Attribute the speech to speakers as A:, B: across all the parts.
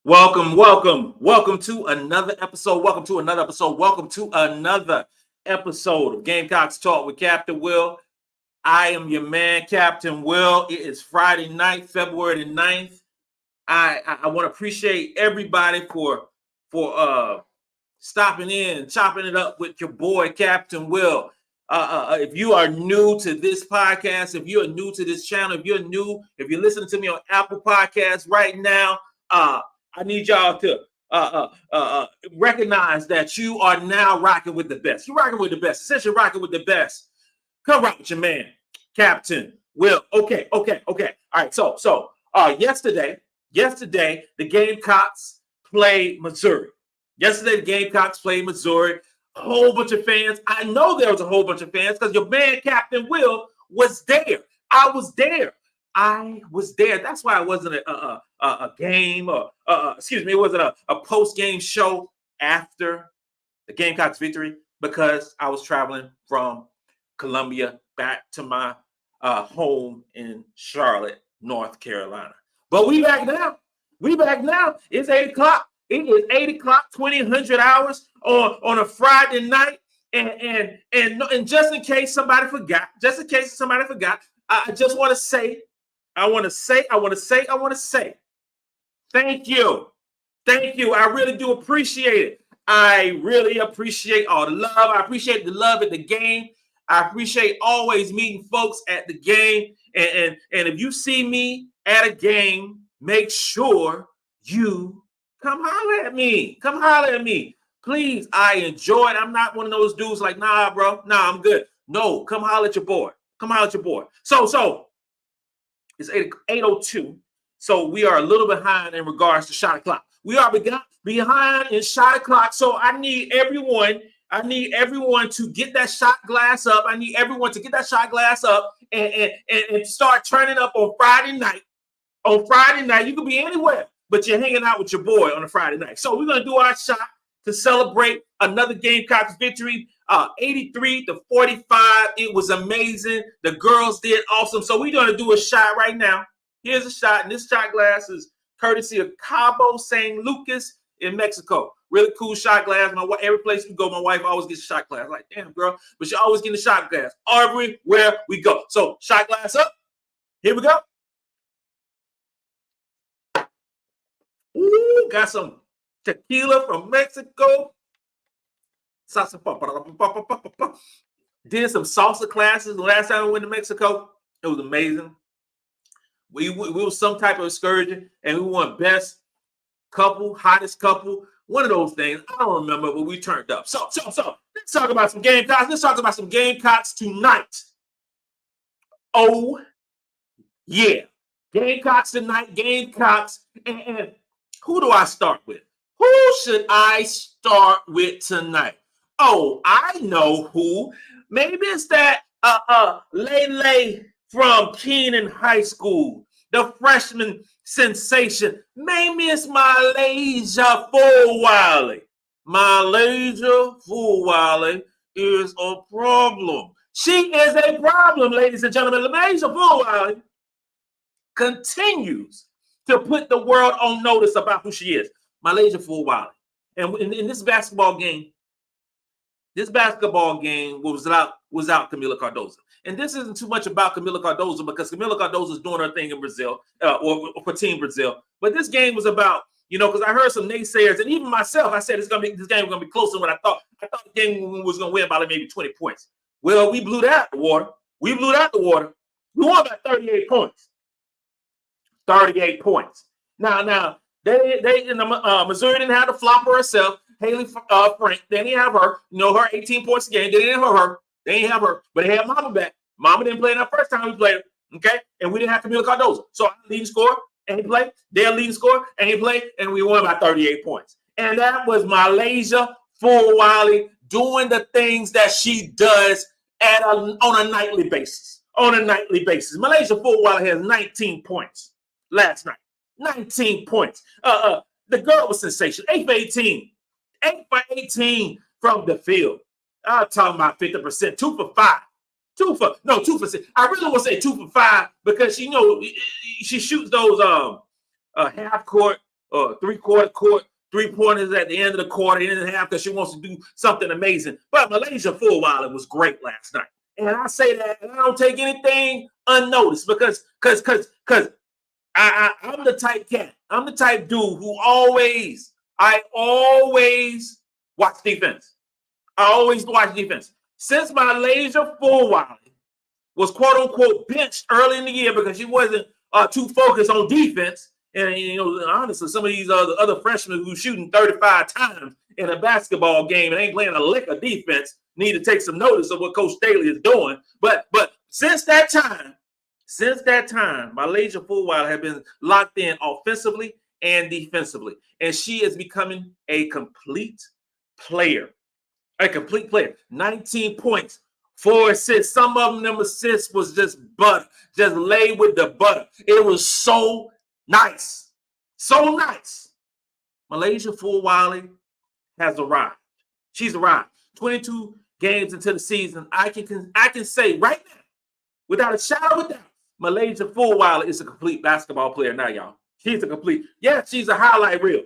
A: Welcome to another episode. Welcome to another episode of Gamecocks Talk with Captain Will. I am your man, Captain Will. It is Friday night, February the 9th. I want to appreciate everybody for stopping in, chopping it up with your boy, Captain Will. If you are new to this podcast, if you are new to this channel, if you're listening to me on Apple Podcasts right now, I need y'all to recognize that you are now rocking with the best. You're rocking with the best. Since you're rocking with the best, come rock with your man, Captain Will. Okay. All right. So yesterday, the Gamecocks played Missouri. Yesterday, the Gamecocks played Missouri. A whole bunch of fans. I know there was a whole bunch of fans because your man, Captain Will, was there. I was there. That's why it wasn't a game or it wasn't a post-game show after the Gamecocks victory because I was traveling from Columbia back to my home in Charlotte, North Carolina. But we back now. It's 8 o'clock. It is 8 o'clock, 2000 hours on a Friday night. And just in case somebody forgot, I just want to say, thank you. I really do appreciate it. I really appreciate all the love. I appreciate the love at the game. I appreciate always meeting folks at the game. And if you see me at a game, make sure you come holler at me. Please, I enjoy it. I'm not one of those dudes like, nah, bro. Nah, I'm good. No, come holler at your boy. So it's 8:02. So we are a little behind in regards to shot clock. We are behind in shot clock. So I need everyone to get that shot glass up. And start turning up on Friday night. On Friday night, you can be anywhere, but you're hanging out with your boy on a Friday night. So we're going to do our shot to celebrate another Gamecocks victory, 83-45. It was amazing. The girls did awesome. So we're going to do a shot right now. Here's a shot, and this shot glass is courtesy of Cabo San Lucas in Mexico. Really cool shot glass. Every place we go, my wife always gets a shot glass. Like, damn, girl, but she always getting a shot glass everywhere we go. So shot glass up. Here we go. Ooh, got some tequila from Mexico. Did some salsa classes the last time we went to Mexico. It was amazing. We were some type of excursion, and we won best couple, hottest couple, one of those things. I don't remember, but we turned up. So let's talk about some Gamecocks. Let's talk about some Gamecocks tonight. Oh, yeah. Gamecocks tonight, Gamecocks. And who do I start with? Who should I start with tonight? Oh, I know who. Maybe it's that Lele from Keenan High School, the freshman sensation. Maybe it's MiLaysia Fulwiley. MiLaysia Fulwiley is a problem. She is a problem, ladies and gentlemen. MiLaysia Fulwiley continues to put the world on notice about who she is. MiLaysia Fulwiley. And in this basketball game was without Kamilla Cardoso. And this isn't too much about Kamilla Cardoso because Kamilla Cardoso is doing her thing in Brazil or for Team Brazil. But this game was about, because I heard some naysayers and even myself, I said this game was going to be closer than what I thought. I thought the game was going to win by maybe 20 points. Well, we blew that out the water. We won by 38 points. 38 points. Now they Missouri didn't have the flopper herself. Hayley Frank, they didn't have her. Her 18 points a game. They didn't have her. But they had Mama back. Mama didn't play that first time we played her. Okay, and we didn't have Kamilla Cardoso. So I'm leading scorer, and he played. They're leading scorer, and he played, and we won by 38 points. And that was MiLaysia Fulwiley doing the things that she does on a nightly basis. MiLaysia Fulwiley has 19 points last night. 19 points. The girl was sensational. 8 for 18. 8 for 18 from the field. I'm talking about 50%. 2 for 5. 2 for 6. I really want to say 2 for 5 because she shoots those half court three-quarter court, 3-pointers at the end of the quarter, end of the half, because she wants to do something amazing. But MiLaysia Fulwiley was great last night. And I say that, and I don't take anything unnoticed because I'm the type cat. I'm the type dude who I always watch defense. I always watch defense. Since MiLaysia Fulwiley was quote-unquote benched early in the year because she wasn't too focused on defense, and honestly, some of these other freshmen who shooting 35 times in a basketball game and ain't playing a lick of defense need to take some notice of what Coach Staley is doing. But since that time, MiLaysia Fulwiley has been locked in offensively and defensively, and she is becoming a complete player. 19 points, 4 assists. Some of them assists was just butter, just laid with the butter. It was so nice. So nice. MiLaysia Fulwiley has arrived. She's arrived. 22 games into the season. I can say right now, without a shadow of a doubt, MiLaysia Fulwiley is a complete basketball player now, y'all. She's she's a highlight reel.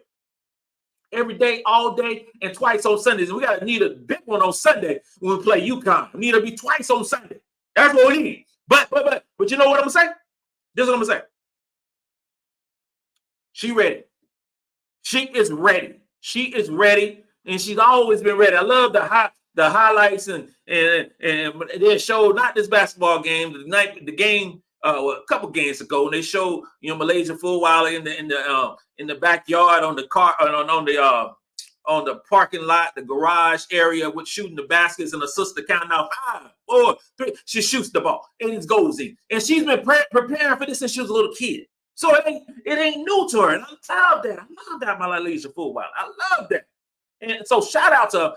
A: Every day, all day, and twice on Sundays. And we need a big one on Sunday when we play UConn. We need to be twice on Sunday. That's what we need. But you know what I'm gonna say? This is what I'm gonna say. She ready. She is ready. She is ready, and she's always been ready. I love the highlights and they showed not this basketball game, the game a couple games ago, and they showed MiLaysia Fulwiley in the backyard on the car on the parking lot, the garage area, with shooting the baskets, and her sister counting out 5, 4, 3. She shoots the ball and it goes in, and she's been preparing for this since she was a little kid. So it ain't new to her, and I love that. I love that, MiLaysia Fulwiley. I love that. And so shout out to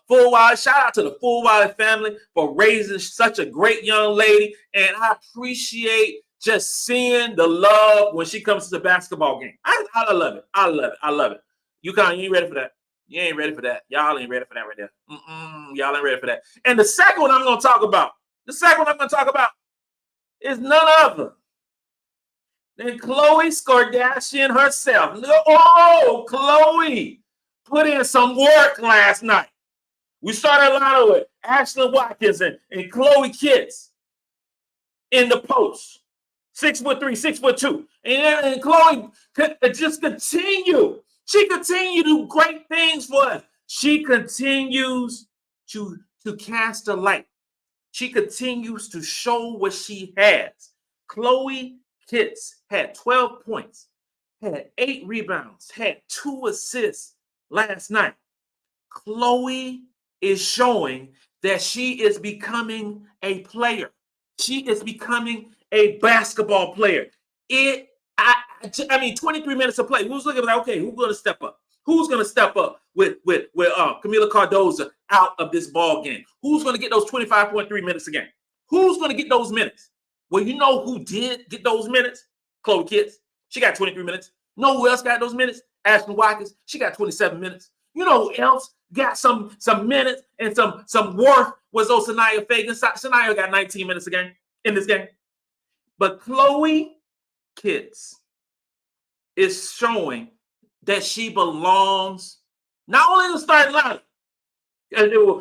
A: Fulwiley. Shout out to the Fulwiley family for raising such a great young lady. And I appreciate just seeing the love when she comes to the basketball game. I love it. I love it. I love it. UConn, you ain't ready for that. You ain't ready for that. Y'all ain't ready for that right there. Y'all ain't ready for that. And the second one I'm going to talk about, is none other than ChloeCKS Kardashian herself. Oh, Chloe put in some work last night. We started a lot with Ashlyn Watkins and ChloeCKS in the post. 6'3", 6'2". And Chloe could just continue. She continued to do great things for us. She continues to cast a light. She continues to show what she has. ChloeCKS had 12 points, had 8 rebounds, had 2 assists last night. Chloe is showing that she is becoming a player. She is becoming a basketball player. I mean, 23 minutes of play. Who's looking like, okay, who's going to step up? Who's going to step up with Kamilla Cardozo out of this ball game? Who's going to get those 25.3 minutes a game? Who's going to get those minutes? Well, you know who did get those minutes? ChloeCKS. She got 23 minutes. Know who else got those minutes? Ashlyn Watkins. She got 27 minutes. You know who else got some minutes and some worth was those Sania Feagin. Sania got 19 minutes a game in this game. But ChloeCKS is showing that she belongs not only in the starting lineup,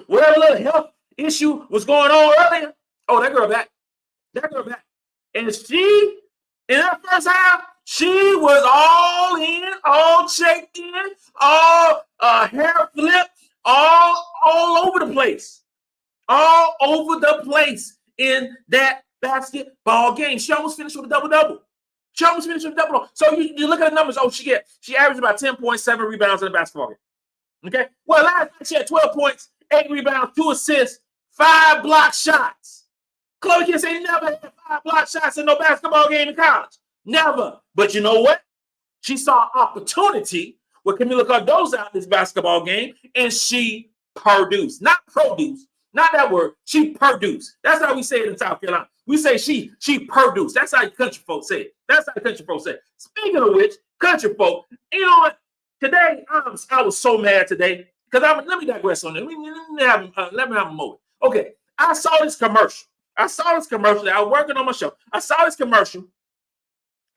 A: whatever little health issue was going on earlier. Oh, that girl back. And she, in her first half, she was all in, all checked in, all hair flipped, all over the place. All over the place in that basketball game. She almost finished with a double-double. So you look at the numbers. Oh, she averaged about 10.7 rebounds in the basketball game. Okay? Well, last night she had 12 points, 8 rebounds, 2 assists, 5 block shots. ChloeCKS ain't never had 5 block shots in no basketball game in college. Never. But you know what? She saw opportunity with Kamilla Cardozo out this basketball game, and she produced. Not produce. Not that word. She produced. That's how we say it in South Carolina. We say she produced. That's how country folks say it. Speaking of which, country folk, you know what? Today, I was so mad today because let me digress on it. Let me have a moment. Okay, I saw this commercial. I was working on my show. I saw this commercial,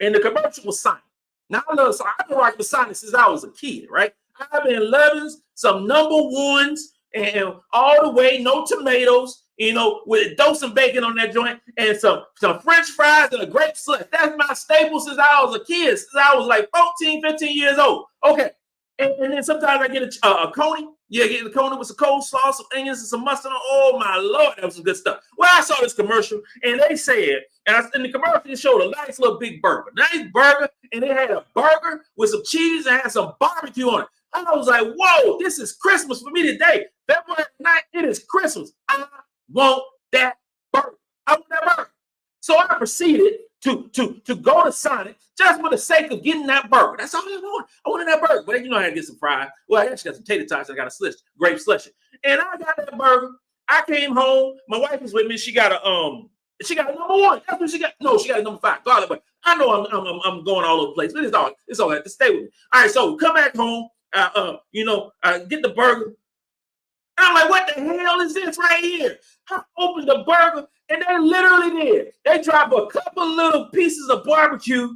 A: and the commercial was Sonic. Now I've been rocking the Sonics since I was a kid, right? I've been 11s, some number ones, and all the way, no tomatoes, with dose and bacon on that joint, and some French fries and a grape slush. That's my staple since I was a kid, since I was like 14, 15 years old. Okay. And then sometimes I get a coney. Yeah, get the coney with some coleslaw, some onions, and some mustard. Oh, my Lord, that was some good stuff. Well, I saw this commercial, and they said, in the commercial, it showed a nice little big burger. Nice burger, and they had a burger with some cheese and had some barbecue on it. I was like, whoa, this is Christmas for me today. February 9th, it is Christmas. I want that burger. I want that burger. So I proceeded to go to Sonic just for the sake of getting that burger. That's all I want. I wanted that burger. But I had to get some fries. Well, I actually got some tater tots. I got a grape slushie. And I got that burger. I came home. My wife was with me. She got a number one. That's what she got. No, she got a number 5. Garlic. But I know I'm going all over the place. But it's all right. Just stay with me. All right, so come back home. Get the burger. And I'm like, what the hell is this right here? I opened the burger, and they literally did. They dropped a couple little pieces of barbecue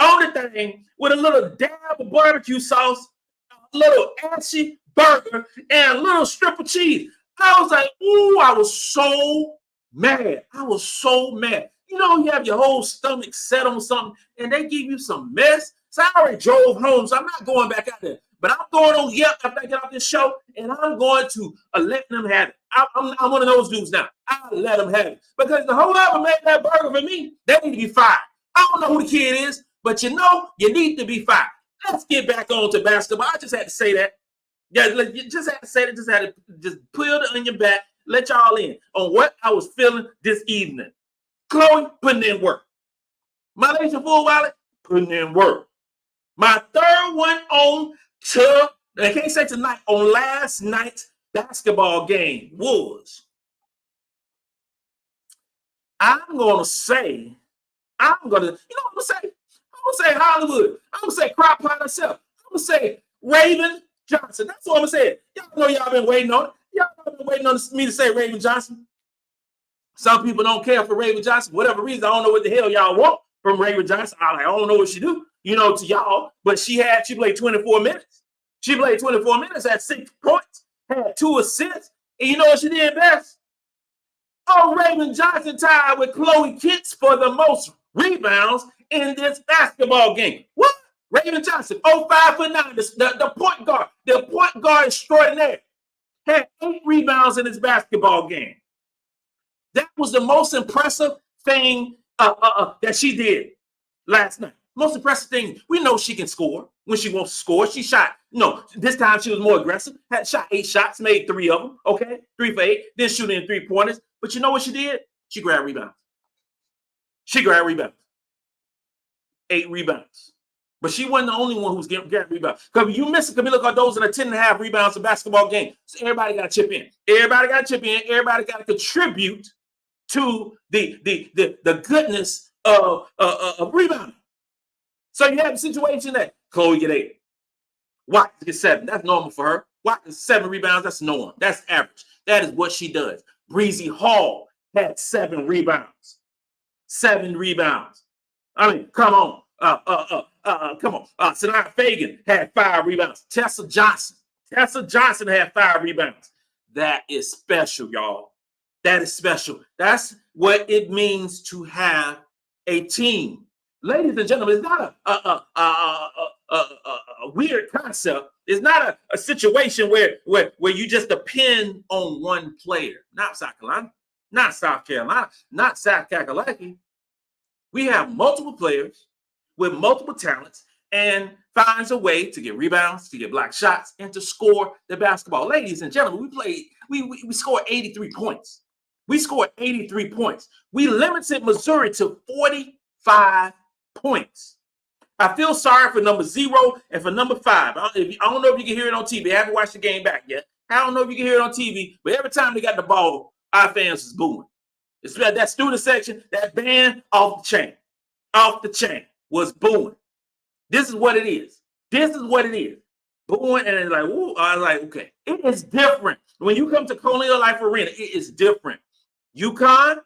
A: on the thing with a little dab of barbecue sauce, a little ashy burger, and a little strip of cheese. I was like, ooh, I was so mad. I was so mad. You have your whole stomach set on something, and they give you some mess. So I already drove home, so I'm not going back out there. But I'm going on after I get off this show, and I'm going to let them have it. I'm one of those dudes now. I'll let them have it. Because the whoever made that burger for me, they need to be fired. I don't know who the kid is, but you need to be fired. Let's get back on to basketball. I just had to say that. Yeah, you just had to say that. Just had to peel the onion back, let y'all in on what I was feeling this evening. Chloe putting in work. MiLaysia Fulwiley putting in work. My third one I can't say tonight, on last night's basketball game was, I'm going to say Hollywood. I'm going to say Hollywood. I'm going to say Crop Pot herself. I'm going to say Raven Johnson. That's what I'm going to say. Y'all know y'all been waiting on it. Y'all been waiting on me to say Raven Johnson. Some people don't care for Raven Johnson. Whatever reason, I don't know what the hell y'all want from Raven Johnson. I don't know what she do, to y'all. But she played 24 minutes. She played 24 minutes, had 6 points, had 2 assists. And you know what she did best? Raven Johnson tied with ChloeCKS for the most rebounds in this basketball game. What? Raven Johnson, 5'9", the point guard. The point guard extraordinaire. Had 8 rebounds in this basketball game. That was the most impressive thing that she did last night. Most impressive thing. We know she can score when she wants to score. She shot. This time she was more aggressive. Had shot 8 shots, made 3 of them. Okay, 3 for 8. Then shooting in 3-pointers. But you know what she did? She grabbed rebounds. 8 rebounds. But she wasn't the only one who's getting rebounds. Because if you miss Camila Cardozo in a 10.5 rebounds in a basketball game, so everybody got to chip in. Everybody got to contribute to the goodness of rebounding. So you have a situation that Chloe get 8. Watkins get 7. That's normal for her. Watkins 7 rebounds. That's normal. That's average. That is what she does. Bree Hall had 7 rebounds. 7 rebounds. I mean, come on. Come on. Sania Feagin had 5 rebounds. Tessa Johnson had 5 rebounds. That is special, y'all. That is special. That's what it means to have a team. Ladies and gentlemen, it's not a weird concept. It's not a situation where you just depend on one player. Not South Carolina, not South Carolina, not South Kakalaki. We have multiple players with multiple talents and finds a way to get rebounds, to get block shots, and to score the basketball. Ladies and gentlemen, we scored 83 points. We scored 83 points. We limited Missouri to 45 points. I feel sorry for number 0 and for number 5. I don't know if you can hear it on TV. I haven't watched the game back yet. I don't know if you can hear it on TV, but every time they got the ball, our fans is booing. It's that student section, that band off the chain was booing. This is what it is. Booing, and it's like, ooh, I was like, okay. It is different. When you come to Colonial Life Arena, it is different. UConn,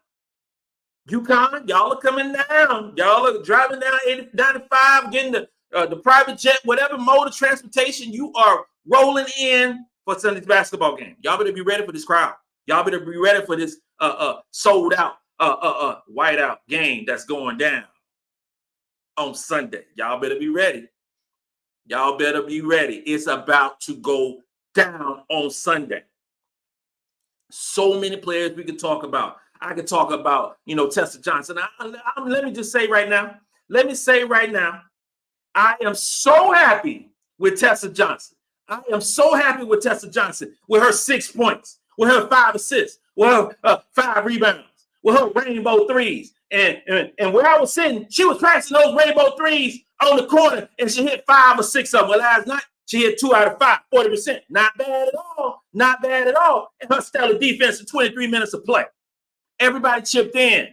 A: y'all are coming down. Y'all are driving down 95, getting the the private jet, whatever mode of transportation you are rolling in for Sunday's basketball game. Y'all better be ready for this crowd. Y'all better be ready for this sold out, white out game that's going down on Sunday. Y'all better be ready. Y'all better be ready. It's about to go down on Sunday. So many players we could talk about. I could talk about, Tessa Johnson. Let me just say right now. Let me say right now, I am so happy with Tessa Johnson. I am so happy with Tessa Johnson with her 6 points, with her 5 assists, with her 5 rebounds, with her rainbow threes. And where I was sitting, she was practicing those rainbow threes on the corner, and she hit 5 or 6 of them. Well, last night, she hit 2 out of 5, 40%. Not bad at all. Not bad at all. And her stellar defense in 23 minutes of play. Everybody chipped in.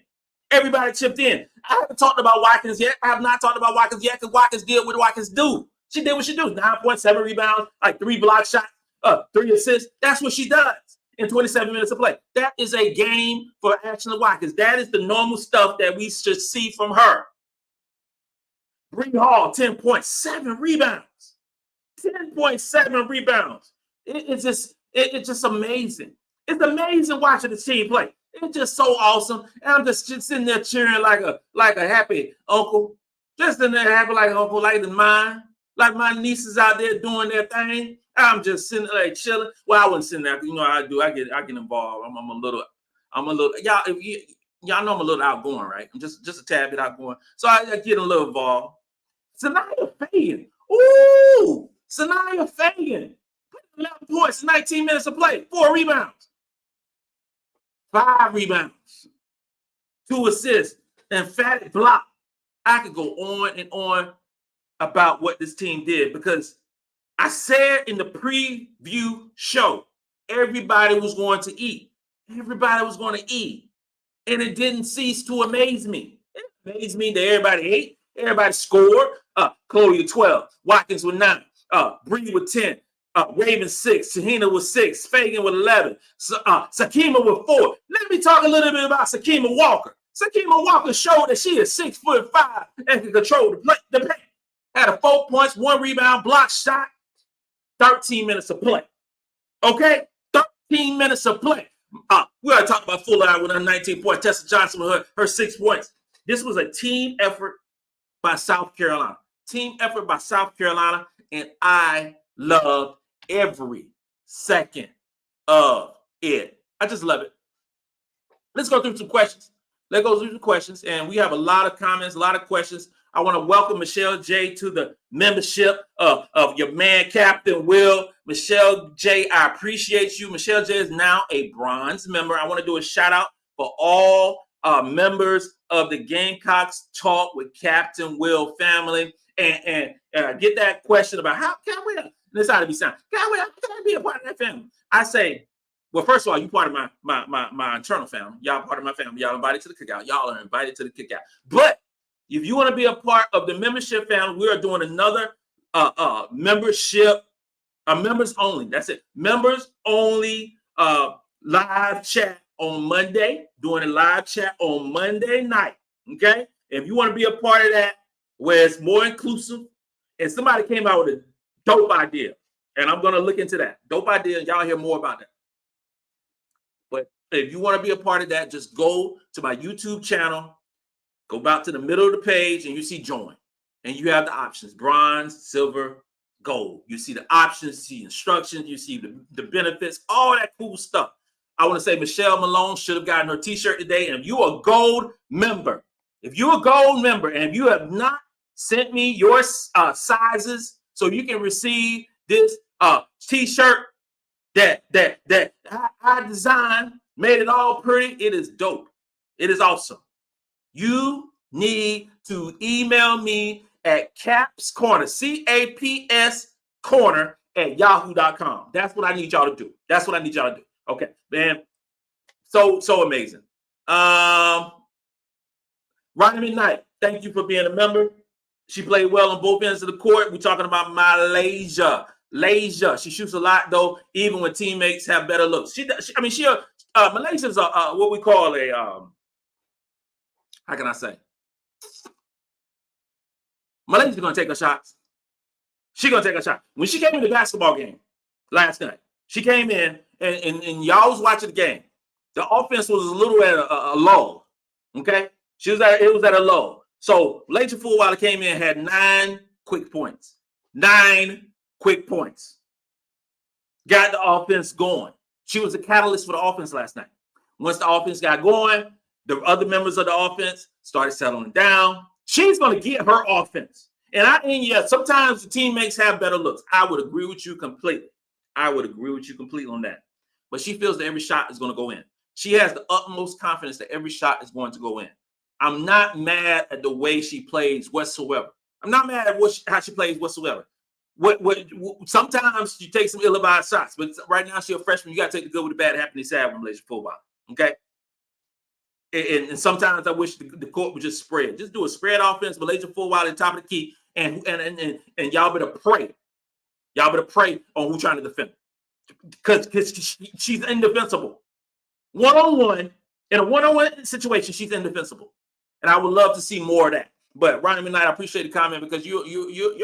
A: Everybody chipped in. I haven't talked about Watkins yet. I have not talked about Watkins yet because Watkins did what Watkins do. She did what she do. 9.7 rebounds, like 3 block shots, 3 assists. That's what she does in 27 minutes of play. That is a game for Ashlyn Watkins. That is the normal stuff that we should see from her. Bree Hall, 10.7 rebounds. 10.7 rebounds. It's just amazing. It's amazing watching the team play. It's just so awesome. And I'm just sitting there cheering like a happy uncle. Just in there happy like an uncle, like mine. Like my nieces out there doing their thing. I'm just sitting there like chilling. Well, I wasn't sitting there. You know how I do. I get involved. I'm a little y'all know I'm a little outgoing, right? I'm just a tad bit outgoing. So I get a little involved. Sania Feagin. Ooh, Sania Feagin. 11 points, 19 minutes of play, 4 rebounds. 5 rebounds, 2 assists, emphatic block. I could go on and on about what this team did because I said in the preview show, everybody was going to eat. Everybody was going to eat. And it didn't cease to amaze me. It amazed me that everybody ate. Everybody scored. Chloe with 12, Watkins with 9, Bree with 10. Raven 6, Te-Hina with 6, Feagin with 11, Sakima with 4. Let me talk a little bit about Sakima Walker. Sakima Walker showed that she is 6'5" and can control the paint. Had a 4 points, 1 rebound, block shot, 13 minutes of play. Okay, 13 minutes of play. We gotta talk about Fulwiley with her 19 points, Tessa Johnson with her 6 points. This was a team effort by South Carolina. Team effort by South Carolina, and I loved every second of it. I just love it. Let's go through some questions. Let's go through the questions. And we have a lot of comments, a lot of questions. I want to welcome Michelle J to the membership of your man, Captain Will. Michelle J, I appreciate you. Michelle J is now a bronze member. I want to do a shout out for all members of the Gamecocks Talk with Captain Will family. And get that question about how can we, this ought to be sound, can I be a part of that family? I say, well, first of all, you part of my internal family. Y'all part of my family. Y'all invited to the cookout. Y'all are invited to the cookout. But if you want to be a part of the membership family, we are doing another membership, members only. That's it. Members only live chat on Monday. Doing a live chat on Monday night. Okay. If you want to be a part of that, where it's more inclusive, and somebody came out with a dope idea, and I'm going to look into that. Dope idea, and y'all hear more about that. But if you want to be a part of that, just go to my YouTube channel, go back to the middle of the page, and you see join. And you have the options, bronze, silver, gold. You see the options, you see instructions, you see the benefits, all that cool stuff. I want to say Michelle Malone should have gotten her t-shirt today. And if you're a gold member, and if you have not sent me your sizes so you can receive this t-shirt that I designed, made it all pretty. It is dope. It is awesome. You need to email me at Caps Corner, CAPS Corner at yahoo.com. That's what I need y'all to do. That's what I need y'all to do. Okay, man. So amazing. Rodney McKnight, thank you for being a member. She played well on both ends of the court. We're talking about MiLaysia. She shoots a lot, though, even when teammates have better looks. MiLaysia's what we call a, how can I say? Malaysia's going to take her shots. She's going to take her shot. When she came in the basketball game last night, she came in and y'all was watching the game. The offense was a little at a lull. Okay? It was at a lull. So MiLaysia Fulwiley came in and had 9 quick points. 9 quick points. Got the offense going. She was a catalyst for the offense last night. Once the offense got going, the other members of the offense started settling down. She's going to get her offense. And sometimes the teammates have better looks. I would agree with you completely. On that. But she feels that every shot is going to go in. She has the utmost confidence that every shot is going to go in. I'm not mad at the way she plays whatsoever. I'm not mad at how she plays whatsoever. Sometimes she takes some ill-advised shots, but right now she's a freshman. You got to take the good with the bad, happy, sad with MiLaysia Fulwiley. Okay? And sometimes I wish the court would just spread. Just do a spread offense, MiLaysia Fulwiley at the top of the key, and y'all better pray. Y'all better pray on who's trying to defend her. Because she's indefensible. One-on-one, in a one-on-one situation, she's indefensible. And I would love to see more of that. But Ronnie McKnight, I appreciate the comment because you're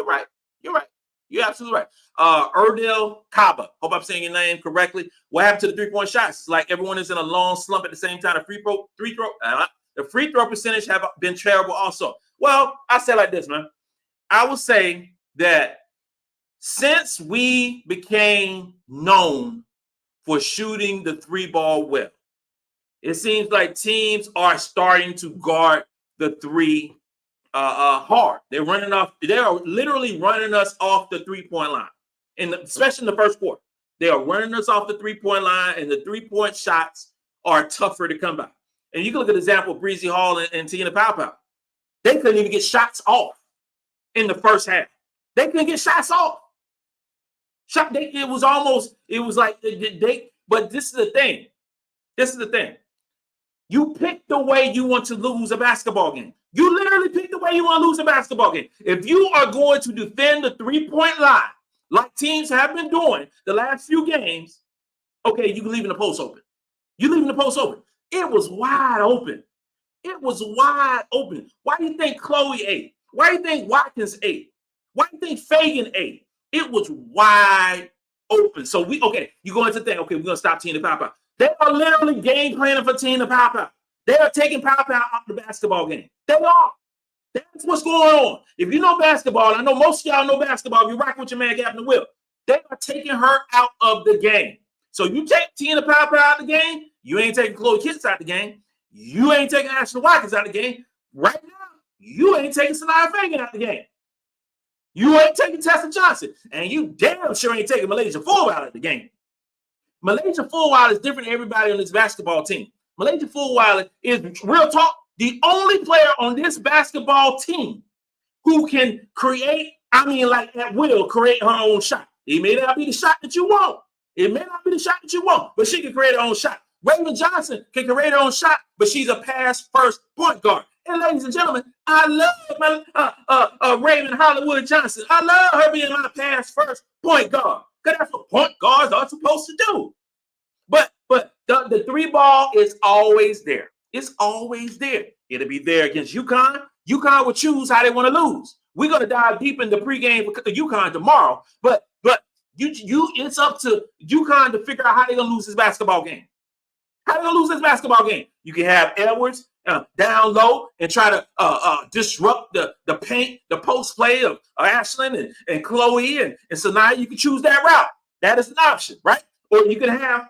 A: right. You're right. You're absolutely right. Erdel Kaba. Hope I'm saying your name correctly. What happened to the 3-point shots? It's like everyone is in a long slump at the same time. The free throw percentage have been terrible also. Well, I say like this, man. I would say that since we became known for shooting the 3-ball well, it seems like teams are starting to guard the 3 hard. They are literally running us off the 3-point line, especially in the first quarter. They are running us off the 3-point line, and the 3-point shots are tougher to come by. And you can look at the example of Bree Hall and Te-Hina Paopao. They couldn't even get shots off in the first half. They couldn't get shots off. But this is the thing. You pick the way you want to lose a basketball game. You literally pick the way you want to lose a basketball game. If you are going to defend the 3-point line, like teams have been doing the last few games, okay, you can leave the post open. It was wide open. Why do you think Chloe ate? Why do you think Watkins ate? Why do you think Feagin ate? It was wide open. So you go into the thing, okay, we're going to stop Te-Hina Paopao. They are literally game planning for Te-Hina Paopao. They are taking Paopao out of the basketball game. They are. That's what's going on. If you know basketball, I know most of y'all know basketball. If you rock with your man, Captain Will, they are taking her out of the game. So you take Te-Hina Paopao out of the game, you ain't taking ChloeCKS out of the game. You ain't taking Ashlyn Watkins out of the game. Right now, you ain't taking Sania Feagin out of the game. You ain't taking Tessa Johnson. And you damn sure ain't taking MiLaysia Fulwiley out of the game. MiLaysia Fulwiley is different than everybody on this basketball team. MiLaysia Fulwiley is, real talk, the only player on this basketball team who can create, at will, create her own shot. It may not be the shot that you want. But she can create her own shot. Raven Johnson can create her own shot, but she's a pass-first point guard. And ladies and gentlemen, I love Raven Hollywood Johnson. I love her being my pass-first point guard because that's what point guards are supposed to do. But the 3-ball is always there. It's always there. It'll be there against UConn. UConn will choose how they want to lose. We're going to dive deep into pregame for UConn tomorrow. But it's up to UConn to figure out how they're going to lose this basketball game. You can have Edwards down low and try to disrupt the paint, the post play of Ashlyn and Chloe and Sania. You can choose that route. That is an option, right? Or you can have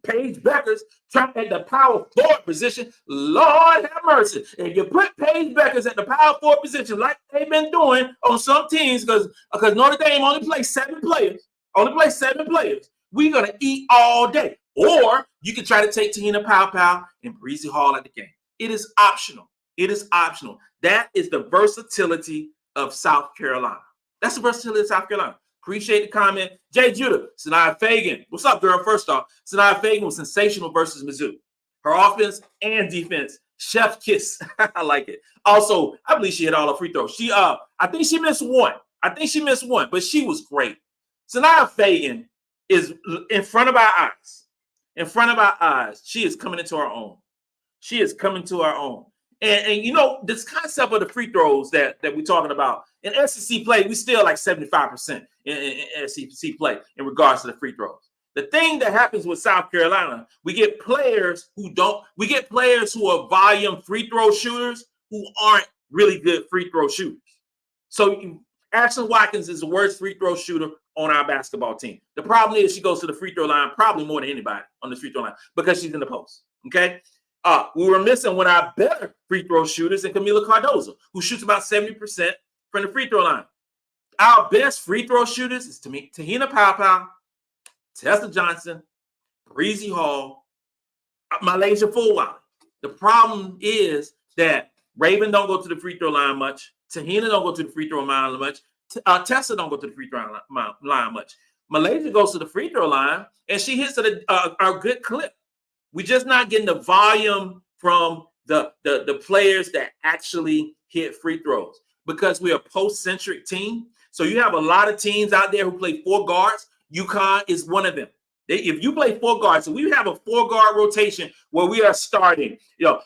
A: Paige Beckers trying at the power forward position. Lord have mercy. If you put Paige Beckers at the power forward position like they've been doing on some teams, because Notre Dame only plays 7 players. We're going to eat all day. Or you can try to take Te-Hina Paopao and Bree Hall at the game. It is optional. That is the versatility of South Carolina. Appreciate the comment. Jay Judah, Sania Feagin. What's up, girl? First off, Sania Feagin was sensational versus Mizzou. Her offense and defense, chef kiss. I like it. Also, I believe she hit all her free throws. I think she missed one, but she was great. Sania Feagin is in front of our eyes. She is coming into her own. And you know, this concept of the free throws that we're talking about in SEC play, we still like 75% in SEC play in regards to the free throws. The thing that happens with South Carolina, we get players who are volume free throw shooters who aren't really good free throw shooters. So Ashlyn Watkins is the worst free throw shooter on our basketball team. The problem is she goes to the free throw line probably more than anybody on the free throw line because she's in the post. Okay. We were missing one of our better free throw shooters in Camila Cardozo, who shoots about 70% from the free throw line. Our best free throw shooters is Te-Hina Paopao, Tessa Johnson, Bree Hall, MiLaysia Fulwiley. The problem is that Raven don't go to the free throw line much. Te-Hina don't go to the free throw line much. Tessa don't go to the free throw line much. MiLaysia goes to the free throw line, and she hits at a good clip. We're just not getting the volume from the players that actually hit free throws because we're a post-centric team. So you have a lot of teams out there who play 4 guards. UConn is one of them. If you play 4 guards, so we have a 4-guard rotation where we are starting,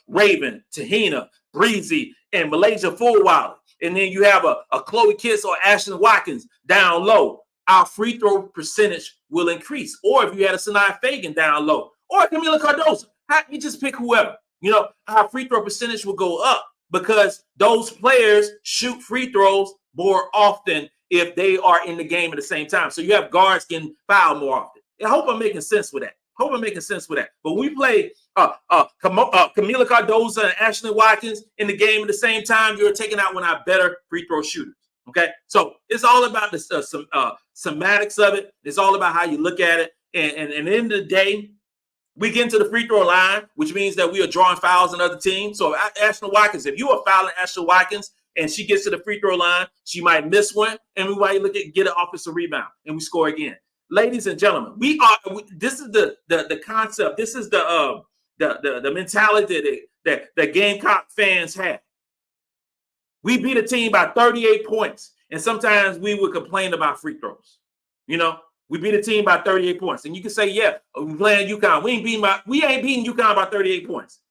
A: Raven, Te-Hina, Breezy, and MiLaysia Fulwiley. And then you have a ChloeCKS or Ashlyn Watkins down low. Our free throw percentage will increase. Or if you had a Sania Feagin down low, or Camila Cardozo, you just pick whoever. Our free throw percentage will go up because those players shoot free throws more often if they are in the game at the same time. So you have guards getting fouled more often. I hope I'm making sense with that. But we play Camila Cardozo and Ashlyn Watkins in the game at the same time. You're taking out one of our better free throw shooters. Okay, so it's all about the semantics of it. It's all about how you look at it. And at the end of the day, we get into the free throw line, which means that we are drawing fouls on other teams. So Ashlyn Watkins, if you are fouling Ashlyn Watkins and she gets to the free throw line, she might miss one, and we might get an offensive rebound, and we score again. Ladies and gentlemen, this is the concept. This is the mentality that Gamecock fans have. We beat a team by 38 points, and sometimes we would complain about free throws. We beat a team by 38 points. And you can say, yeah, we're playing UConn. We ain't beating UConn by 38 points.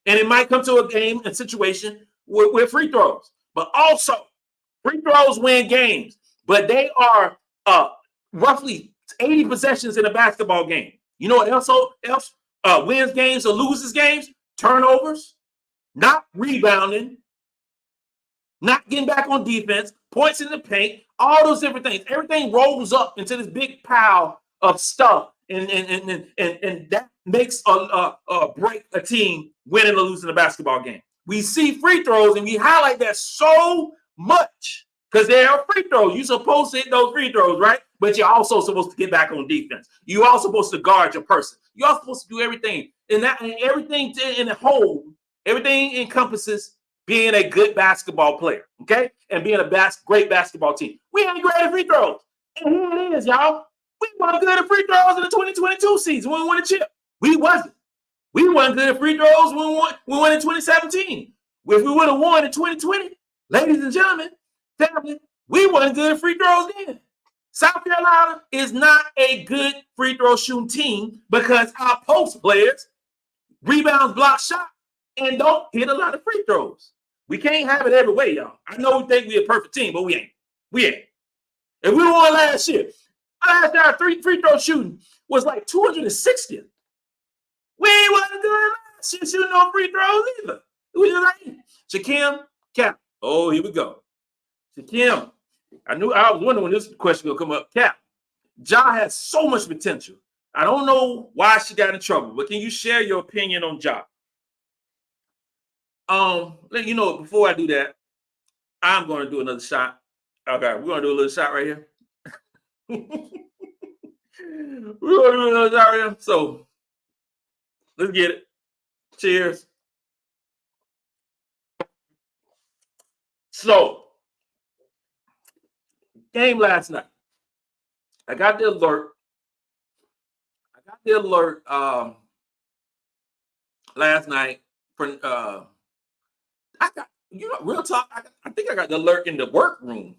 A: And it might come to a game and situation with free throws. But also, free throws win games. But they are roughly 80 possessions in a basketball game. You know what else wins games or loses games? Turnovers, not rebounding, not getting back on defense, points in the paint, all those different things. Everything rolls up into this big pile of stuff, and that makes break a team winning or losing a basketball game. We see free throws, and we highlight that so much because they are free throws. You're supposed to hit those free throws, right? But you're also supposed to get back on defense. You're also supposed to guard your person. You're also supposed to do everything. And everything in the whole, everything encompasses being a good basketball player, okay? And being a great basketball team. We ain't great at free throws. And here it is, y'all. We weren't good at free throws in the 2022 season when we won a chip. We wasn't. We weren't good at free throws when we won in 2017. If we would have won in 2020, ladies and gentlemen, family, we weren't good at free throws then. South Carolina is not a good free throw shooting team because our post players rebounds, block shots, and don't hit a lot of free throws. We can't have it every way, y'all. I know we think we're a perfect team, but we ain't. If we won last year, our free throw shooting was like 260. We wasn't good last year shooting no free throws either. We was like Shaquem Cap. Oh, here we go. Shaquem. I was wondering when this question will come up. Cap. Ja has so much potential. I don't know why she got in trouble, but can you share your opinion on Ja? Before I do that, I'm going to do another shot. Okay, we're going to do a little shot right here. We're going to do another shot right here. So, let's get it. Cheers. So, game last night. I got the alert last night for real talk. I think I got the alert in the workroom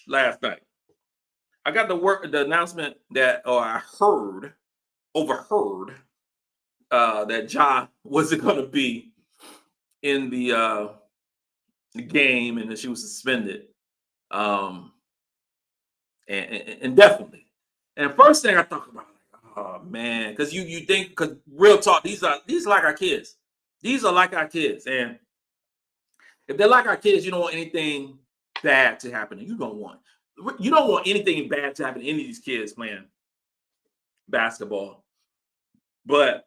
A: last night. I got the announcement that I overheard that Ja wasn't going to be in the game, and then she was suspended. Indefinitely. And first thing I thought about, like, oh man, because you think, because real talk, these are like our kids. These are like our kids, and if they're like our kids, you don't want anything bad to happen. You don't want anything bad to happen to any of these kids playing basketball. But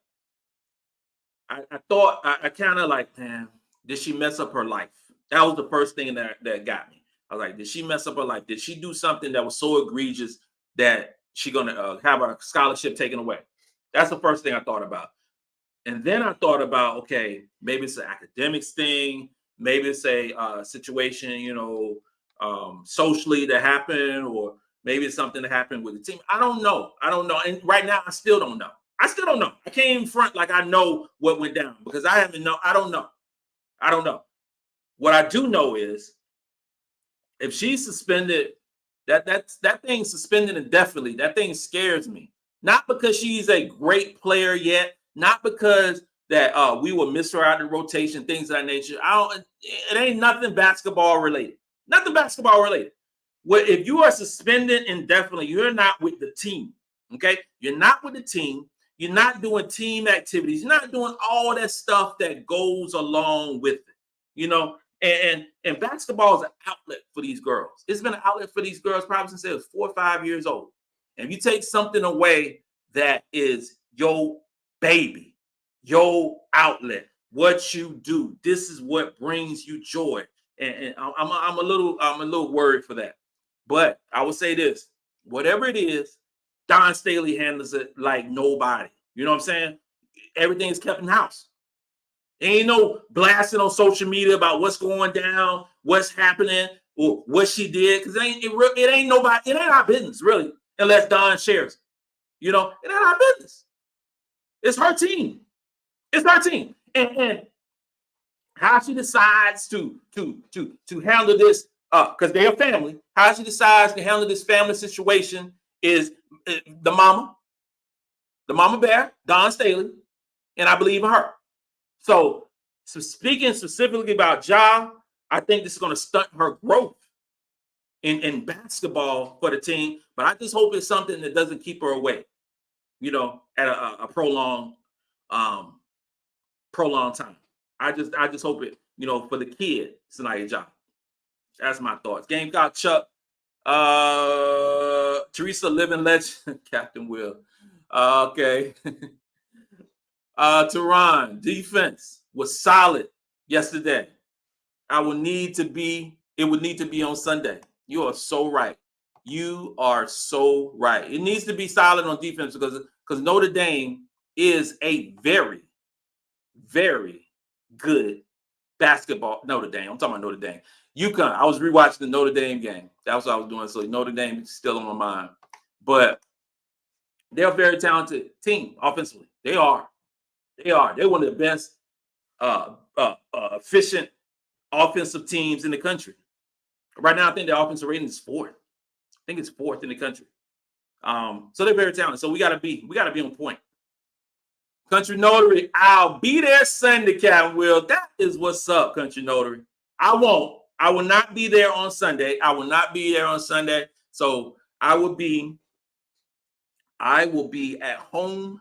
A: I thought, I kind of like, man, did she mess up her life? That was the first thing that got me. I was like, did she mess up her life? Did she do something that was so egregious that she's gonna have her scholarship taken away? That's the first thing I thought about. And then I thought about, okay, maybe it's an academics thing. Maybe it's a situation, socially that happened, or maybe it's something that happened with the team. I don't know. And right now, I still don't know. I can't even front like I know what went down, because I don't know. What I do know is, if she's suspended, that thing's suspended indefinitely. That thing scares me. Not because she's a great player yet, not because that we will miss her out in rotation, things of that nature. It ain't nothing basketball related. Nothing basketball related. Well, if you are suspended indefinitely, you're not with the team. Okay? You're not with the team. You're not doing team activities. You're not doing all that stuff that goes along with it. And basketball is an outlet for these girls. It's been an outlet for these girls probably since they was 4 or 5 years old. And if you take something away that is your baby, your outlet, what you do, this is what brings you joy. And I'm a little worried for that. But I will say this: whatever it is, Dawn Staley handles it like nobody. You know what I'm saying? Everything is kept in house. Ain't no blasting on social media about what's going down, what's happening, or what she did, because it ain't nobody. It ain't our business really, unless Dawn shares. It ain't our business. It's her team. It's her team, and how she decides to handle this, because they're a family. How she decides to handle this family situation is the mama bear, Dawn Staley, and I believe in her. So speaking specifically about Ja, I think this is going to stunt her growth in basketball for the team. But I just hope it's something that doesn't keep her away, at a prolonged time. I just hope it, for the kid, Sania Ja. That's my thoughts. Gamecock Chuck, Teresa Living Legend, Captain Will. Okay. Tehran, defense was solid yesterday. It would need to be on Sunday. You are so right. You are so right. It needs to be solid on defense because Notre Dame is a very, very good basketball. Notre Dame. I'm talking about Notre Dame. UConn. I was rewatching the Notre Dame game. That's what I was doing. So Notre Dame is still on my mind. But they're a very talented team offensively. They are. They're one of the best efficient offensive teams in the country. Right now, I think their offensive rating is 4th. I think it's 4th in the country. So they're very talented. So we gotta be on point. Country Notary, I'll be there Sunday, Captain Will. That is what's up, Country Notary. I will not be there on Sunday. So I will be at home